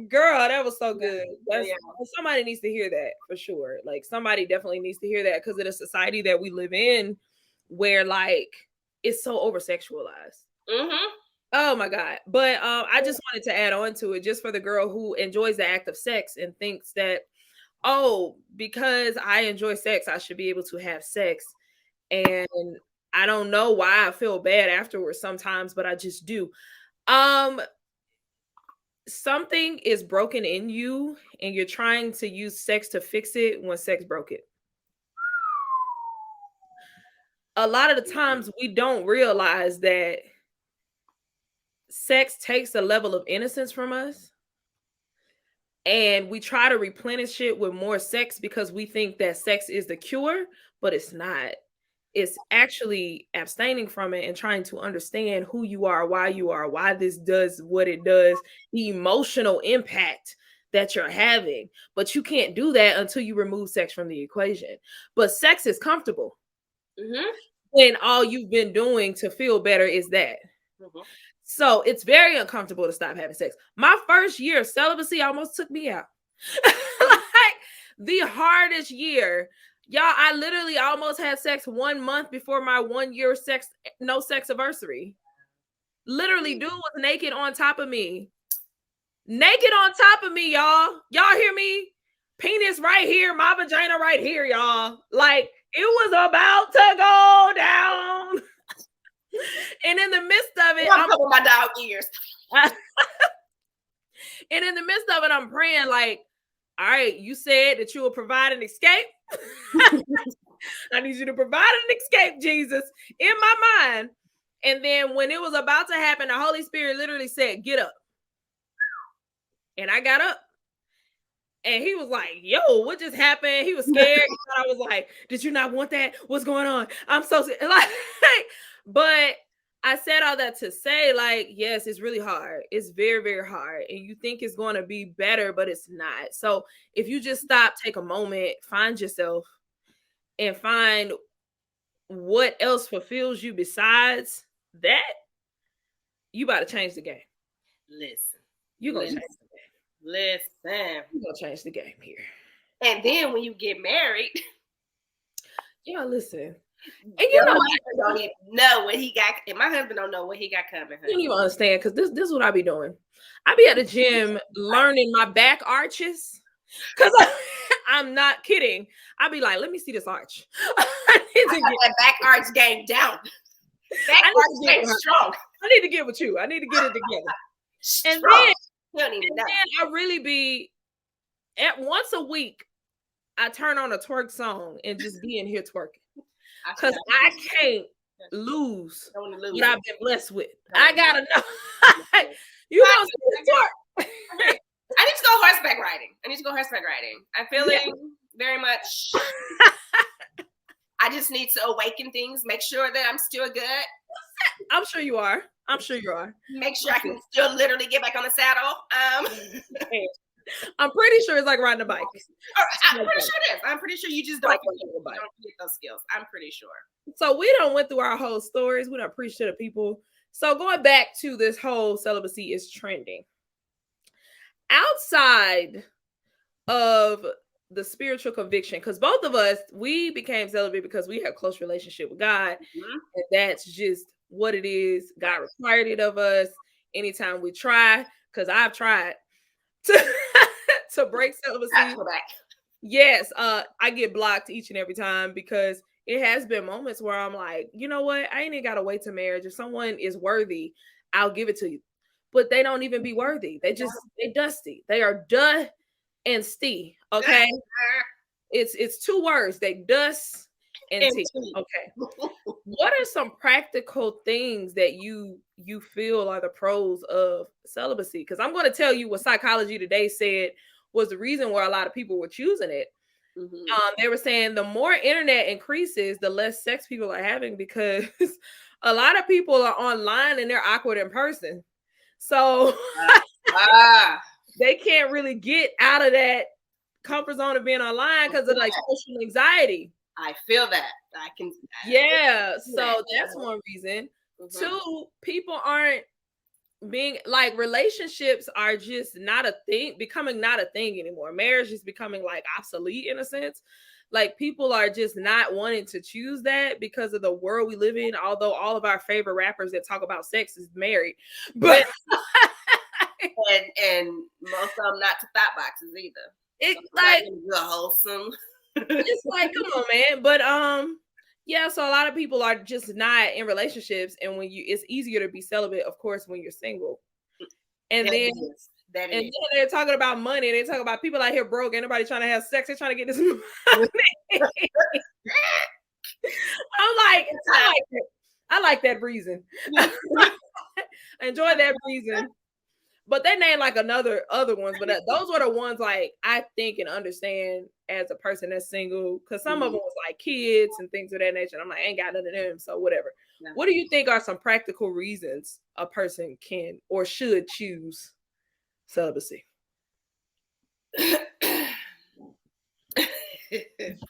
Girl, that was so good. Somebody needs to hear that for sure. Like, somebody definitely needs to hear that, because of the society that we live in, where like it's so over sexualized. Oh my God. But I just wanted to add on to it, just for the girl who enjoys the act of sex and thinks that, oh, because I enjoy sex, I should be able to have sex. And I don't know why I feel bad afterwards sometimes, but I just do. Something is broken in you and you're trying to use sex to fix it when sex broke it. A lot of the times we don't realize that sex takes a level of innocence from us, and we try to replenish it with more sex because we think that sex is the cure, but it's not. It's actually abstaining from it and trying to understand who you are, why this does what it does, the emotional impact that you're having. But you can't do that until you remove sex from the equation. But sex is comfortable when all you've been doing to feel better is that. So it's very uncomfortable to stop having sex. My first year of celibacy almost took me out. Like the hardest year. Y'all, I literally almost had sex 1 month before my 1 year no sex anniversary. Literally, dude was naked on top of me. Naked on top of me, y'all. Y'all hear me? Penis right here, my vagina right here, y'all. Like it was about to go down. And in the midst of it, I'm covering my dog ears. And in the midst of it, I'm praying like, all right, you said that you will provide an escape. I need you to provide an escape, Jesus, in my mind. And then when it was about to happen, the Holy Spirit literally said, get up. And I got up. And he was like, yo, what just happened? He was scared. He thought I was like, did you not want that? What's going on? I'm so like, but I said all that to say, like, yes, it's really hard. It's very, very hard. And you think it's going to be better, but it's not. So if you just stop, take a moment, find yourself, and find what else fulfills you besides that, you about to change the game. Listen. You're going to change the game. Listen. You're going to change the game here. And then when you get married. Yeah, listen. And you know, my husband don't even know what he got. And my husband don't know what he got coming. You don't even understand, because this is what I be doing. I be at the gym learning my back arches. Because I'm not kidding. I be like, let me see this arch. I need to get that back arch game down. Back arch game strong. I need to get with you. I need to get it together. Strong. And then, you don't even know. I really be at once a week. I turn on a twerk song and just be in here twerking. Because I can't lose what I've been blessed with. I gotta know. You gonna see twerk. I need to go horseback riding. I'm feeling very much. I just need to awaken things, make sure that I'm still good. I'm sure you are. Make sure I can still literally get back on the saddle. I'm pretty sure it's like riding a bike. I'm pretty sure it is. I'm pretty sure you just don't forget those skills. I'm pretty sure. So we done went through our whole stories. We done preached to the people. So going back to this whole celibacy is trending. Outside of the spiritual conviction, because both of us, we became celibate because we have a close relationship with God. And that's just what it is. God required it of us anytime we try, because I've tried to break celibacy. Yes, I get blocked each and every time, because it has been moments where I'm like, you know what? I ain't even got to wait to marriage. If someone is worthy, I'll give it to you. But they don't even be worthy. They dusty. They are duh and sty. Okay. It's two words. They dust and tea. Okay. What are some practical things that you feel are the pros of celibacy? Because I'm going to tell you what Psychology Today said was the reason why a lot of people were choosing it. They were saying the more internet increases, the less sex people are having, because a lot of people are online and they're awkward in person. So they can't really get out of that comfort zone of being online because of like social anxiety. I feel that. I can. Yeah. So that's one reason. Two, people aren't being like, relationships are just not a thing, becoming not a thing anymore. Marriage is becoming like obsolete in a sense. Like people are just not wanting to choose that because of the world we live in. Although all of our favorite rappers that talk about sex is married, but and most of them not to thought boxes either. It's like wholesome. It's like, come on, man. But yeah, so a lot of people are just not in relationships, and it's easier to be celibate, of course, when you're single. And then they're talking about money. They talk about people out here broke. Ain't nobody trying to have sex. They're trying to get this money. I like that reason. Enjoy that reason. But they name like other ones, but those were the ones like I think and understand as a person that's single, because some of them was like kids and things of that nature. I'm like, I ain't got none of them, so whatever. No. What do you think are some practical reasons a person can or should choose celibacy?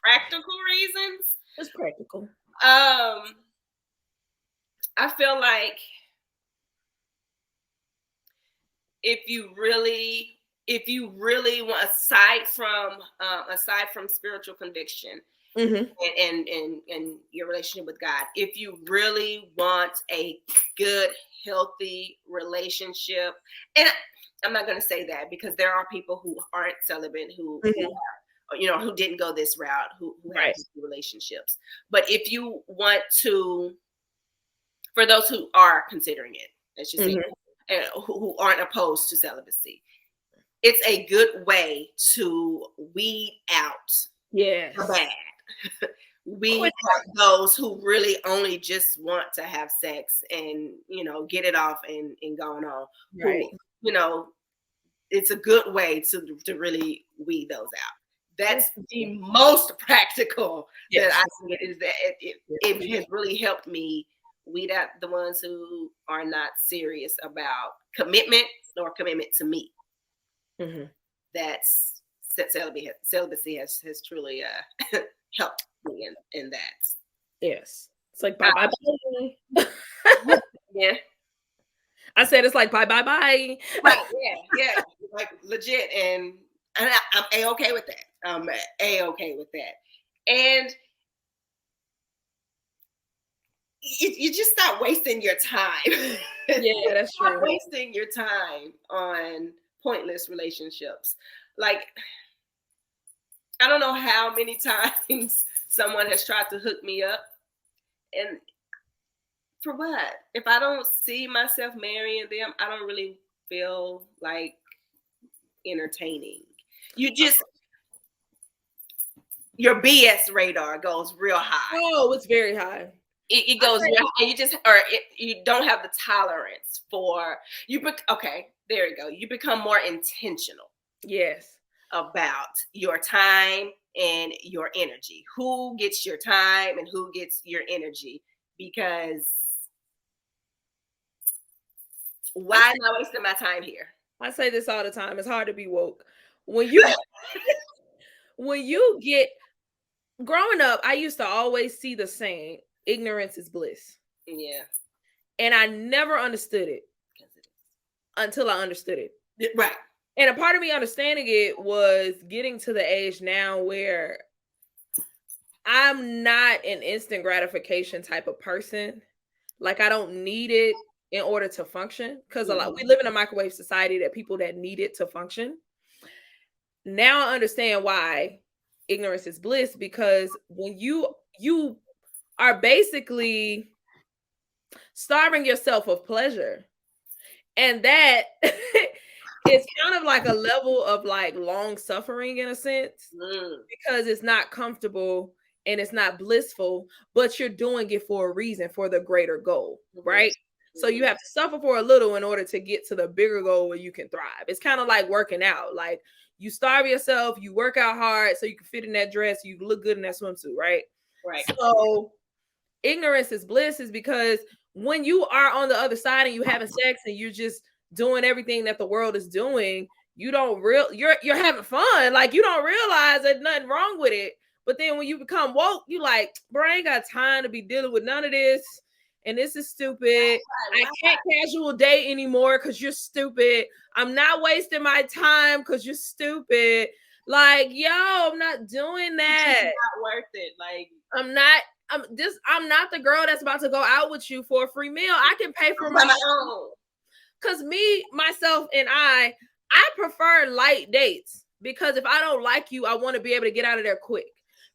Practical reasons. It's practical. I feel like if you really want, aside from spiritual conviction, Mm-hmm. and your relationship with God, if you really want a good, healthy relationship, and I'm not going to say that because there are people who aren't celibate who are, who didn't go this route, who have relationships. But if you want to, for those who are considering it, let's just say, who aren't opposed to celibacy, it's a good way to weed out the bad. Weed out those who really only just want to have sex and, get it off and going on. Right. Who, it's a good way to really weed those out. That's the most practical that I can get, is that it has really helped me weed out the ones who are not serious about commitment or commitment to me. Mm-hmm. That's celibacy has truly helped me in that. Yes. It's like bye. Yeah. I said it's like bye. Right. Yeah. Like legit, and I'm A-okay with that. I'm A-okay with that. And you just stop wasting your time. Yeah, that's true. Stop wasting your time on pointless relationships. Like, I don't know how many times someone has tried to hook me up, and for what? If I don't see myself marrying them, I don't really feel like entertaining. Your BS radar goes real high. Oh, it's very high. It goes real high, and you don't have the tolerance for okay, there you go. You become more intentional. Yes. About your time and your energy. Who gets your time and who gets your energy? Because why am I wasting my time here? I say this all the time. It's hard to be woke. When you get growing up, I used to always see the saying, ignorance is bliss. Yeah. And I never understood it until I understood it. Right. And a part of me understanding it was getting to the age now where I'm not an instant gratification type of person. Like, I don't need it in order to function, because we live in a microwave society that people that need it to function. Now I understand why ignorance is bliss, because when you are basically starving yourself of pleasure, and that it's kind of like a level of like long suffering in a sense, because it's not comfortable and it's not blissful, but you're doing it for a reason, for the greater goal, right? So you have to suffer for a little in order to get to the bigger goal where you can thrive. It's kind of like working out. Like, you starve yourself, you work out hard so you can fit in that dress, you look good in that swimsuit, right? Right. So ignorance is bliss is because when you are on the other side and you having sex and you're just doing everything that the world is doing, you're having fun. Like, you don't realize there's nothing wrong with it. But then when you become woke, you like, bro, I ain't got time to be dealing with none of this. And this is stupid. I can't casual date anymore because you're stupid. I'm not wasting my time because you're stupid. Like, yo, I'm not doing that. It's not worth it. Like, I'm not the girl that's about to go out with you for a free meal. I can pay for my own. Because me, myself, and I prefer light dates, because if I don't like you, I want to be able to get out of there quick.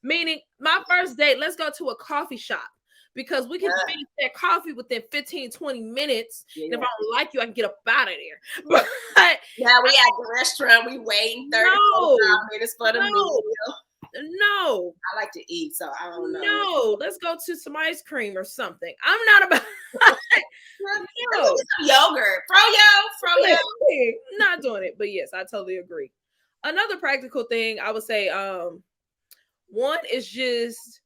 Meaning, my first date, let's go to a coffee shop, because we can finish that coffee within 15, 20 minutes. And if I don't like you, I can get up out of there. But now we at the restaurant, we waiting 30 minutes for the meal. No. I like to eat, so I don't know. No, let's go to some ice cream or something. I'm not about some yogurt. Froyo. Not doing it. But yes, I totally agree. Another practical thing I would say, one is just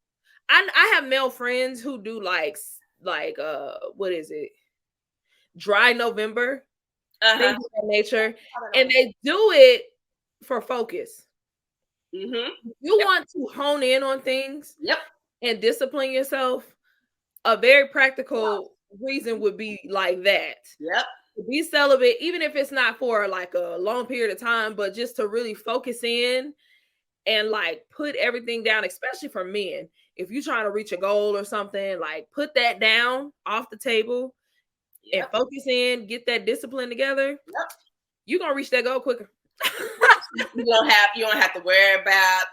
I have male friends who do like what is it? Dry November. Things of that nature. And they do it for focus. Mm-hmm. You want to hone in on things Yep. and discipline yourself. A very practical reason would be like that. Yep. To be celibate, even if it's not for like a long period of time, but just to really focus in and like put everything down, especially for men. If you're trying to reach a goal or something, like put that down off the table and focus in, get that discipline together. Yep. You're gonna reach that goal quicker. you don't have to worry about,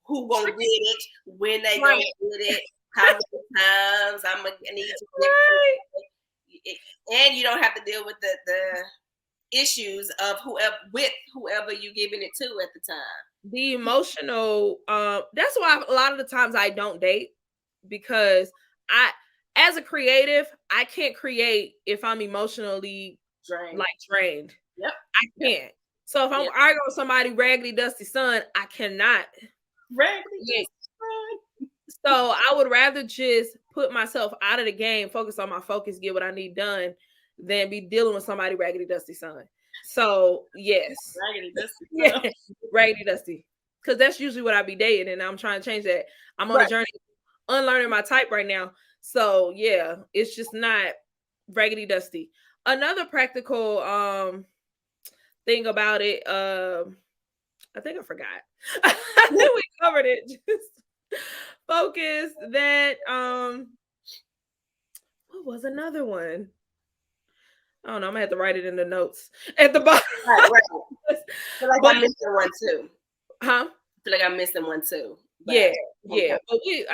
who gonna get it, when they gonna get it, how many times I'm gonna need to get it. And you don't have to deal with the issues of whoever you giving it to at the time. The emotional, that's why a lot of the times I don't date, because as a creative, I can't create if I'm emotionally drained. Yep. I can't. So if I'm arguing with somebody raggedy dusty son, I cannot. Raggedy dusty son. So I would rather just put myself out of the game, focus on my focus, get what I need done, than be dealing with somebody raggedy dusty son. So yes, raggedy dusty, raggedy dusty, because that's usually what I be dating, and I'm trying to change that. I'm on a journey, unlearning my type right now. So yeah, it's just not raggedy dusty. Another practical thing about it, I think I forgot. I think we covered it. Just focus that. What was another one? I don't know. I'm gonna have to write it in the notes at the bottom. Right. I feel like I'm missing one too. Huh? I feel like I'm missing one too. Yeah. But we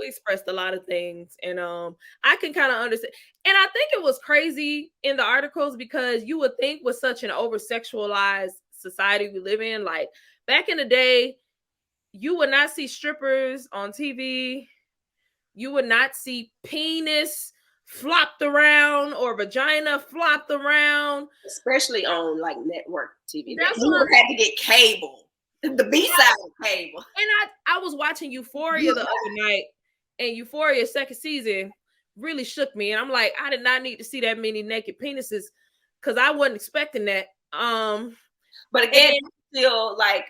expressed a lot of things, and I can kind of understand. And I think it was crazy in the articles, because you would think with such an over sexualized society we live in, like back in the day, you would not see strippers on TV. You would not see penis flopped around or vagina flopped around, especially on like network TV. You had to get cable. The B-side of cable. And I was watching Euphoria the other night, and Euphoria's second season really shook me. And I'm like, I did not need to see that many naked penises, because I wasn't expecting that. But again, still like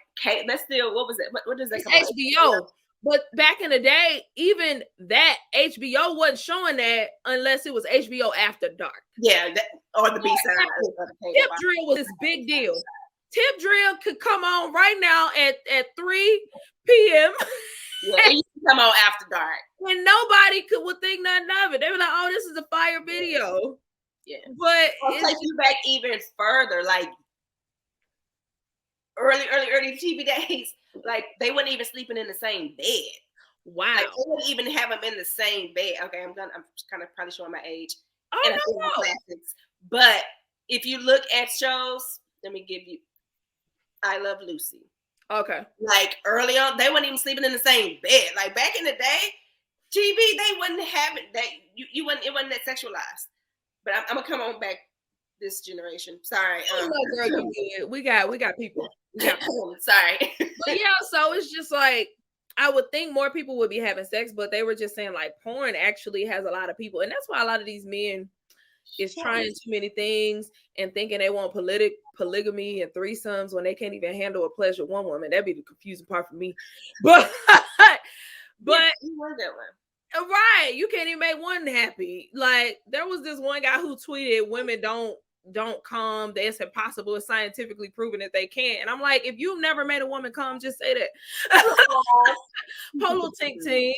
that's still, what was it? What does that come HBO. But back in the day, even that HBO wasn't showing that unless it was HBO After Dark. Yeah, or the B-side. Tip drill was this big deal. Tip drill could come on right now at 3 p.m. Yeah, it used to come on after dark. And nobody would think nothing of it. They were like, oh, this is a fire video. Yeah. But I'll take you back even further, like early TV days. Like they weren't even sleeping in the same bed. Wow. Like, they wouldn't even have them in the same bed. Okay, I'm kind of probably showing my age. Oh, no. Classics. But if you look at shows, let me give you I Love Lucy. Okay. Like early on, they weren't even sleeping in the same bed. Like back in the day, TV, they wouldn't have it. It wasn't that sexualized. But I'm gonna come on back this generation. Sorry. Girl, you did. We got people. Sorry. But yeah, so it's just like, I would think more people would be having sex, but they were just saying like porn actually has a lot of people, and that's why a lot of these men is trying too many things and thinking they want polygamy and threesomes when they can't even handle a pleasure one woman. That'd be the confusing part for me. But you were that one. Right, you can't even make one happy. Like there was this one guy who tweeted, "Women don't come. It's impossible. It's scientifically proven that they can't." And I'm like, if you've never made a woman come, just say that. Polo tink tink.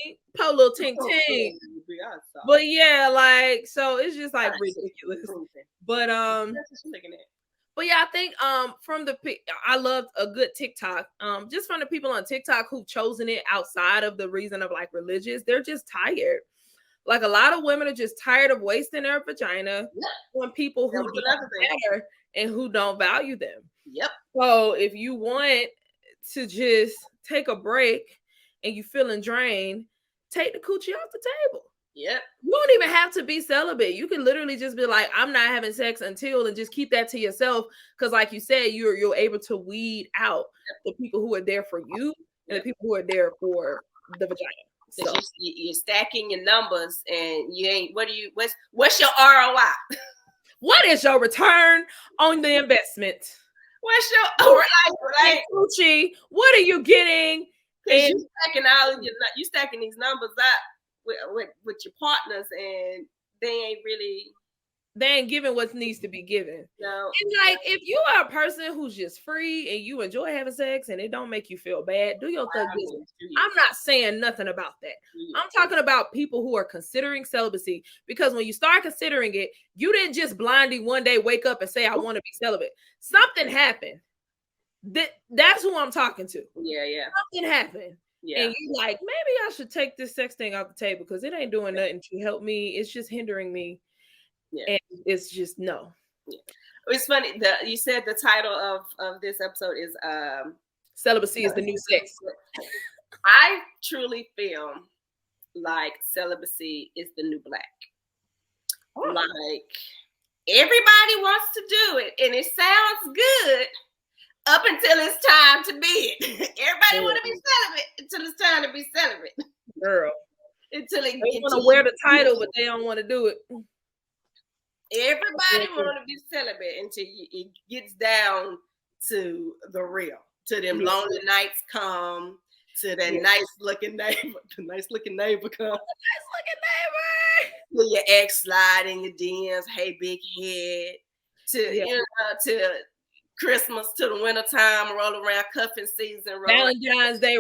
But yeah, like, so it's just like ridiculous. But yeah, I think I love a good TikTok. Just from the people on TikTok who've chosen it outside of the reason of like religious, they're just tired. Like a lot of women are just tired of wasting their vagina on people who don't matter and who don't value them. Yep. So if you want to just take a break and you feeling drained, take the coochie off the table. Yep. You don't even have to be celibate. You can literally just be like, I'm not having sex until, and just keep that to yourself. Because like you said, you're able to weed out the people who are there for you and the people who are there for the vagina. So you're stacking your numbers, and you ain't. What's your ROI? What is your return on the investment? What's your Like, Gucci, what are you getting? Because you stacking these numbers up with your partners, and they ain't giving what needs to be given. No. And like, if you are a person who's just free and you enjoy having sex and it don't make you feel bad, do your thug business. I'm not saying nothing about that. I'm talking about people who are considering celibacy, because when you start considering it, you didn't just blindly one day wake up and say, I want to be celibate. Something happened. That's who I'm talking to. Yeah. Something happened. Yeah. And you like, maybe I should take this sex thing off the table because it ain't doing nothing to help me. It's just hindering me. Yeah. And it's just no. Yeah. It's funny that you said the title of this episode is Celibacy is the New Sex. I truly feel like celibacy is the new black. Oh. Like, everybody wants to do it and it sounds good up until it's time to be it. Everybody want to be celibate until it's time to be celibate. Girl. Until they want to wear the title, but they don't want to do it. Everybody want to be celibate until it gets down to the real. To them lonely nights come. To that nice looking neighbor. The nice looking neighbor come. Nice looking neighbor. To your ex slide in your DMs. Hey, big head. To Christmas, to the wintertime, roll around cuffing season. Valentine's Day,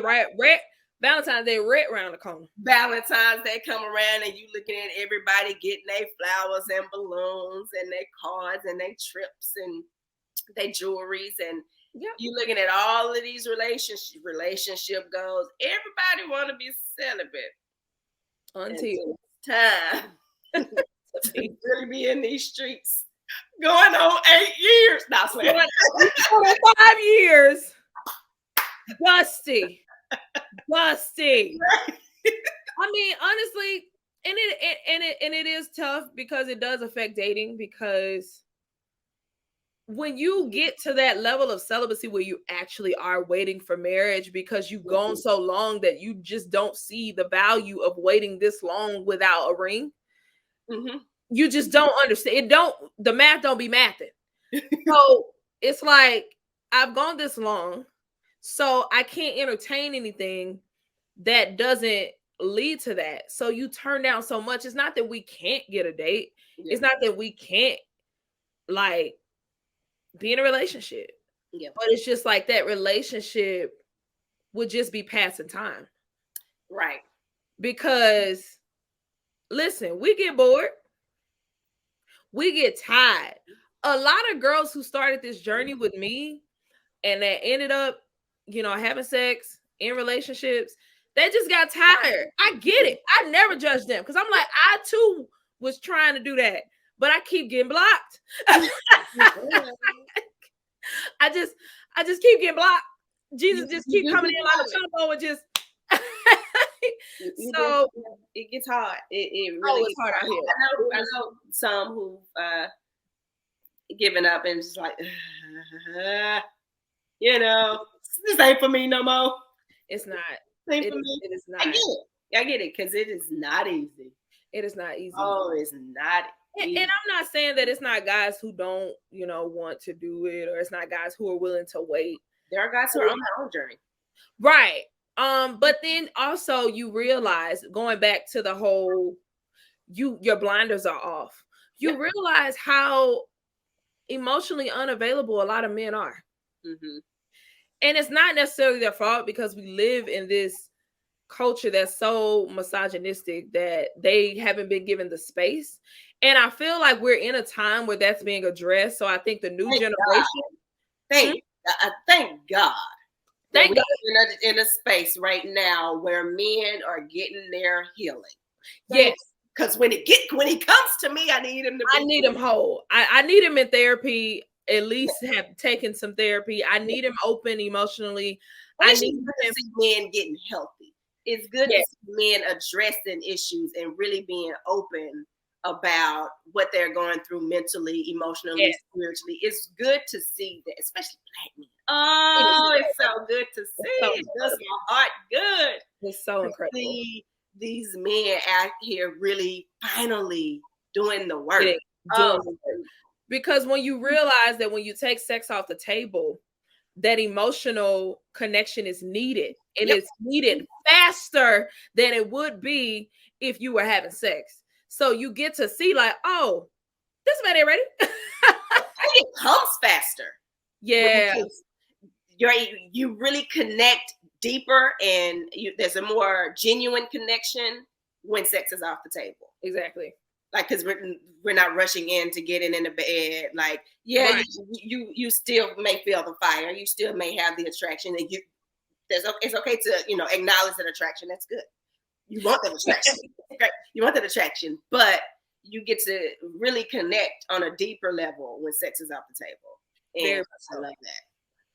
Valentine's Day right around the corner. Valentine's Day come around and you looking at everybody getting their flowers and balloons and their cards and their trips and their jewelries, and you looking at all of these relationship goals. Everybody want to be celibate until it's time to really be in these streets. Going on 8 years. Now, 5 years. Dusty. I mean, honestly, and it is tough because it does affect dating, because when you get to that level of celibacy where you actually are waiting for marriage because you've gone so long that you just don't see the value of waiting this long without a ring. Mm-hmm. You just don't understand. The math don't be mathing. So it's like, I've gone this long, so I can't entertain anything that doesn't lead to that. So you turn down so much. It's not that we can't get a date. Yeah. It's not that we can't like be in a relationship. Yeah. But it's just like that relationship would just be passing time. Right. Because listen, we get bored. We get tired. A lot of girls who started this journey with me and that ended up, having sex in relationships, they just got tired. I get it. I never judge them because I'm like, I too was trying to do that, but I keep getting blocked. I just keep getting blocked. Jesus just keep coming in like a combo and just. So it gets hard. It really gets hard out here. I know some who've given up and just like, this ain't for me no more. It's not. It is not. I get it because it is not easy. It is not easy. Oh, it's not easy. And I'm not saying that it's not guys who don't, want to do it, or it's not guys who are willing to wait. There are guys who are on their own journey. Right. But then also you realize, going back to the whole, your blinders are off. You realize how emotionally unavailable a lot of men are. Mm-hmm. And it's not necessarily their fault, because we live in this culture that's so misogynistic that they haven't been given the space. And I feel like we're in a time where that's being addressed. So I think the new generation. Thank God. Thank God. We're in a space right now where men are getting their healing. Yes. Because when he comes to me, I need him to I need him whole. I need him in therapy, at least have taken some therapy. I need him open emotionally. I need to see men getting healthy. It's good to see men addressing issues and really being open about what they're going through mentally, emotionally, spiritually. It's good to see that, especially Black men. Oh, it's so good to see. It does my heart good. It's so incredible. See these men out here really finally doing the work. Because when you realize that when you take sex off the table, that emotional connection is needed, and Yep. it's needed faster than it would be if you were having sex. So you get to see like, oh, this man ain't ready. It comes faster. Yeah, You really connect deeper, and there's a more genuine connection when sex is off the table. exactly. Like, because we're not rushing in to get in the bed. Like, yeah, Right. you still may feel the fire. You still may have the attraction, and it's okay to acknowledge that attraction. That's good. You want that attraction. Okay? You want that attraction, but you get to really connect on a deeper level when sex is off the table. Very And much I so. love that.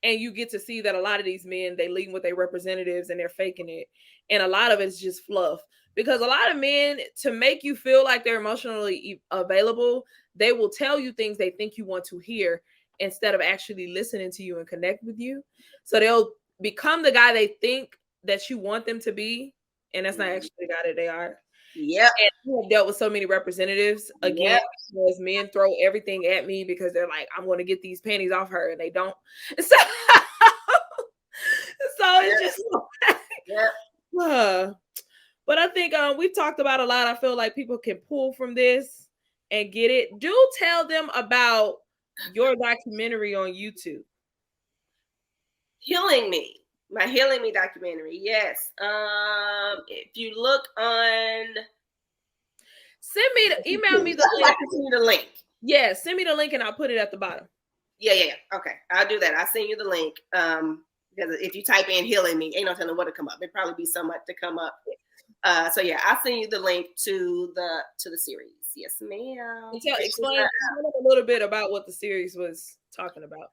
And you get to see that a lot of these men, they lead with their representatives and they're faking it, and a lot of it's just fluff, because a lot of men, to make you feel like they're emotionally available, they will tell you things they think you want to hear instead of actually listening to you and connect with you. So they'll become the guy they think that you want them to be, and that's not actually the guy that they are. Yep. And I've dealt with so many representatives again, Yep. because men throw everything at me because they're like, I'm going to get these panties off her, and they don't. So, so it's just Yep. but I think we've talked about a lot. I feel like people can pull from this and get it. Do tell them about your documentary on YouTube. Healing Me. My Healing Me documentary. Yes. If you look on, Email me the I link. can send you the link. Yeah, send me the link and I'll put it at the bottom. Yeah. Okay, I'll do that. I'll send you the link. Because if you type in Healing Me, ain't no telling what to come up. It'd probably be so much to come up. So yeah, I'll send you the link to the series. Yes, ma'am. Explain a little bit about what the series was talking about.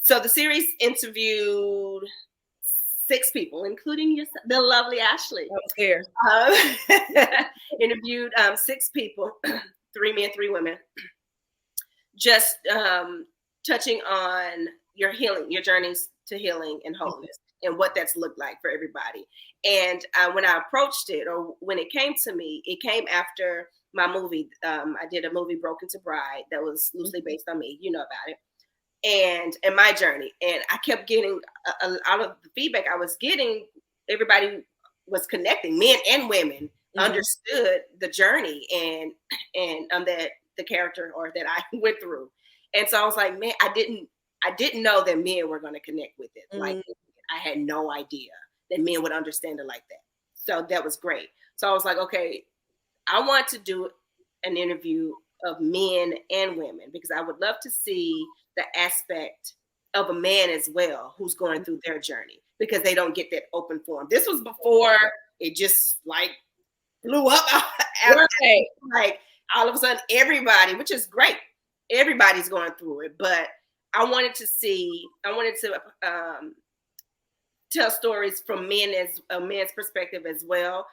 So the series interviewed 6 people, including the lovely Ashley. I was there. Interviewed 6 people, 3 men, 3 women, just touching on your healing, your journeys to healing and wholeness, and what that's looked like for everybody. And when I approached it, or when it came to me, it came after my movie. I did a movie, Broken to Bride, that was loosely based on me. You know about it. And my journey. And I kept getting out of the feedback I was getting, everybody was connecting, men and women, understood the journey and that the character or that I went through. And so I was like, man, I didn't know that men were going to connect with it. Like, I had no idea that men would understand it like that. So that was great. So I was like, okay, I want to do an interview of men and women, because I would love to see the aspect of a man as well who's going through their journey, because they don't get that open forum. This was before it just like blew up. Right. Like all of a sudden everybody, which is great, everybody's going through it, but I wanted to tell stories from as a man's perspective as well,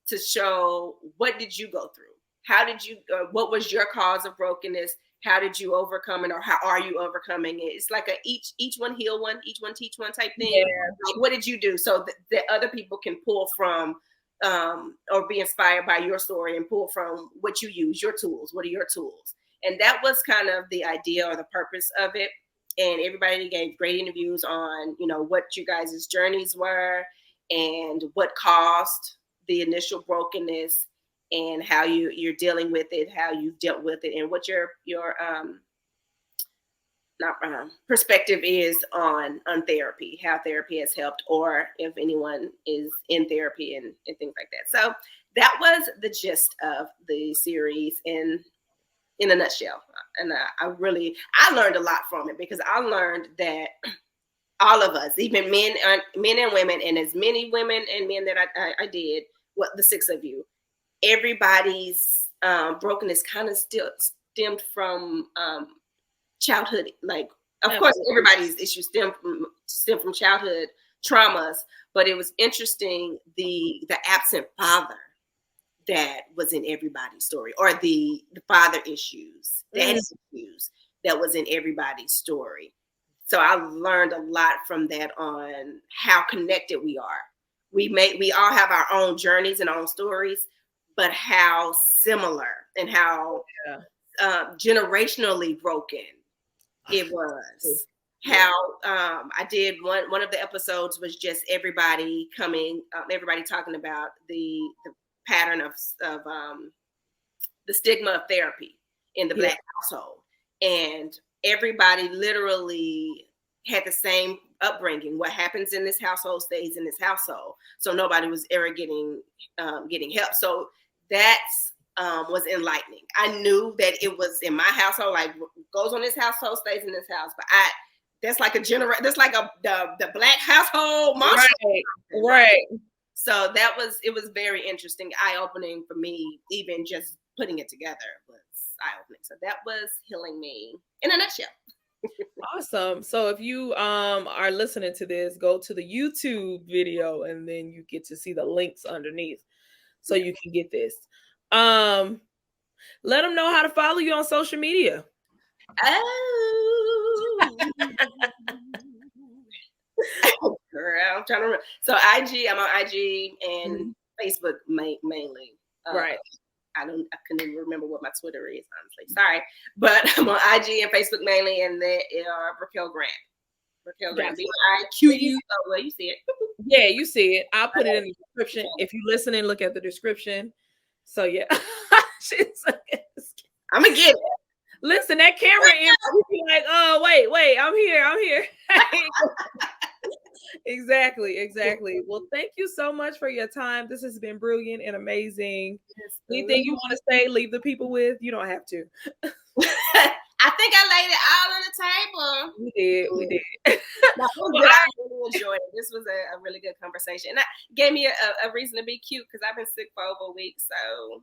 to show, what did you go through? How did you, what was your cause of brokenness? How did you overcome it, or how are you overcoming it? It's like each one heal one, each one teach one type thing. Yeah. Like, what did you do so that other people can pull from, or be inspired by your story and pull from what you use, your tools. What are your tools? And that was kind of the idea or the purpose of it. And everybody gave great interviews on, what you guys' journeys were and what caused the initial brokenness, and how you're dealing with it, how you've dealt with it, and what your perspective is on therapy, how therapy has helped, or if anyone is in therapy and things like that. So that was the gist of the series in a nutshell. And I learned a lot from it, because I learned that all of us, even men and women, and as many women and men that I did, the 6 of you, everybody's brokenness kind of still stemmed from childhood. Like, of course, everybody's issues stem from childhood traumas, but it was interesting the absent father that was in everybody's story, or the father issues, daddy issues that was in everybody's story. So I learned a lot from that on how connected we are. We all have our own journeys and own stories, but how similar and how generationally broken it was. How I did one of the episodes was just everybody coming, everybody talking about the pattern of the stigma of therapy in the Black household, and everybody literally had the same upbringing. What happens in this household stays in this household. So nobody was ever getting help. So that's was enlightening. I knew that it was in my household, like what goes on this household stays in this house. But that's like that's like the Black household monster. Right. So it was very interesting, eye-opening for me, even just putting it together was eye-opening. So that was healing me in a nutshell. Awesome. So if you are listening to this, go to the YouTube video and then you get to see the links underneath so you can get this. Let them know how to follow you on social media. Oh, girl, I'm trying to remember. So I'm on IG and Facebook mainly. Right. I couldn't even remember what my Twitter is, honestly. Sorry. But I'm on IG and Facebook mainly, and they are BriQu'Elle Grant. BriQu'Elle Grant. BriQu'Elle. Well, you see it. Yeah, you see it. I'll put it in the description. If you listen and look at the description. So yeah. I'm gonna get it. Listen, that camera in, you be like, oh, wait, I'm here. Exactly. Well, thank you so much for your time. This has been brilliant and amazing. Anything you want to say, leave the people with? You don't have to. I think I laid it all on the table. We did. No, I really enjoyed it. This was a really good conversation. And that gave me a reason to be cute because I've been sick for over a week. So,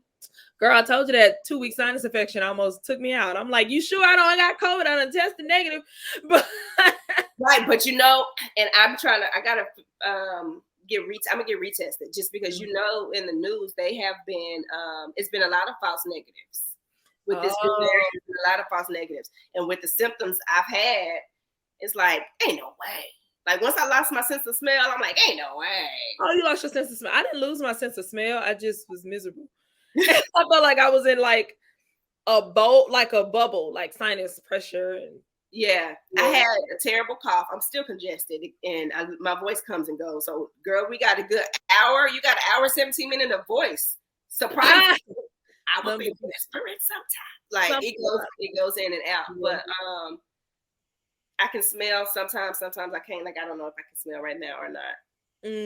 girl, I told you that 2-week sinus infection almost took me out. I'm like, you sure I don't got COVID? I done tested negative. But right, but and I gotta I'm gonna get retested just because in the news they have been it's been a lot of false negatives. With this new variant, a lot of false negatives. And with the symptoms I've had, it's like, ain't no way. Like once I lost my sense of smell, I'm like, ain't no way. Oh, you lost your sense of smell. I didn't lose my sense of smell. I just was miserable. I felt like I was in like a bubble, like sinus pressure. And yeah, I had a terrible cough. I'm still congested and my voice comes and goes. So girl, we got a good hour. You got an hour, 17 minutes of voice. Surprise. I will be desperate sometimes. Like it goes in and out. But I can smell sometimes I can't. Like I don't know if I can smell right now or not.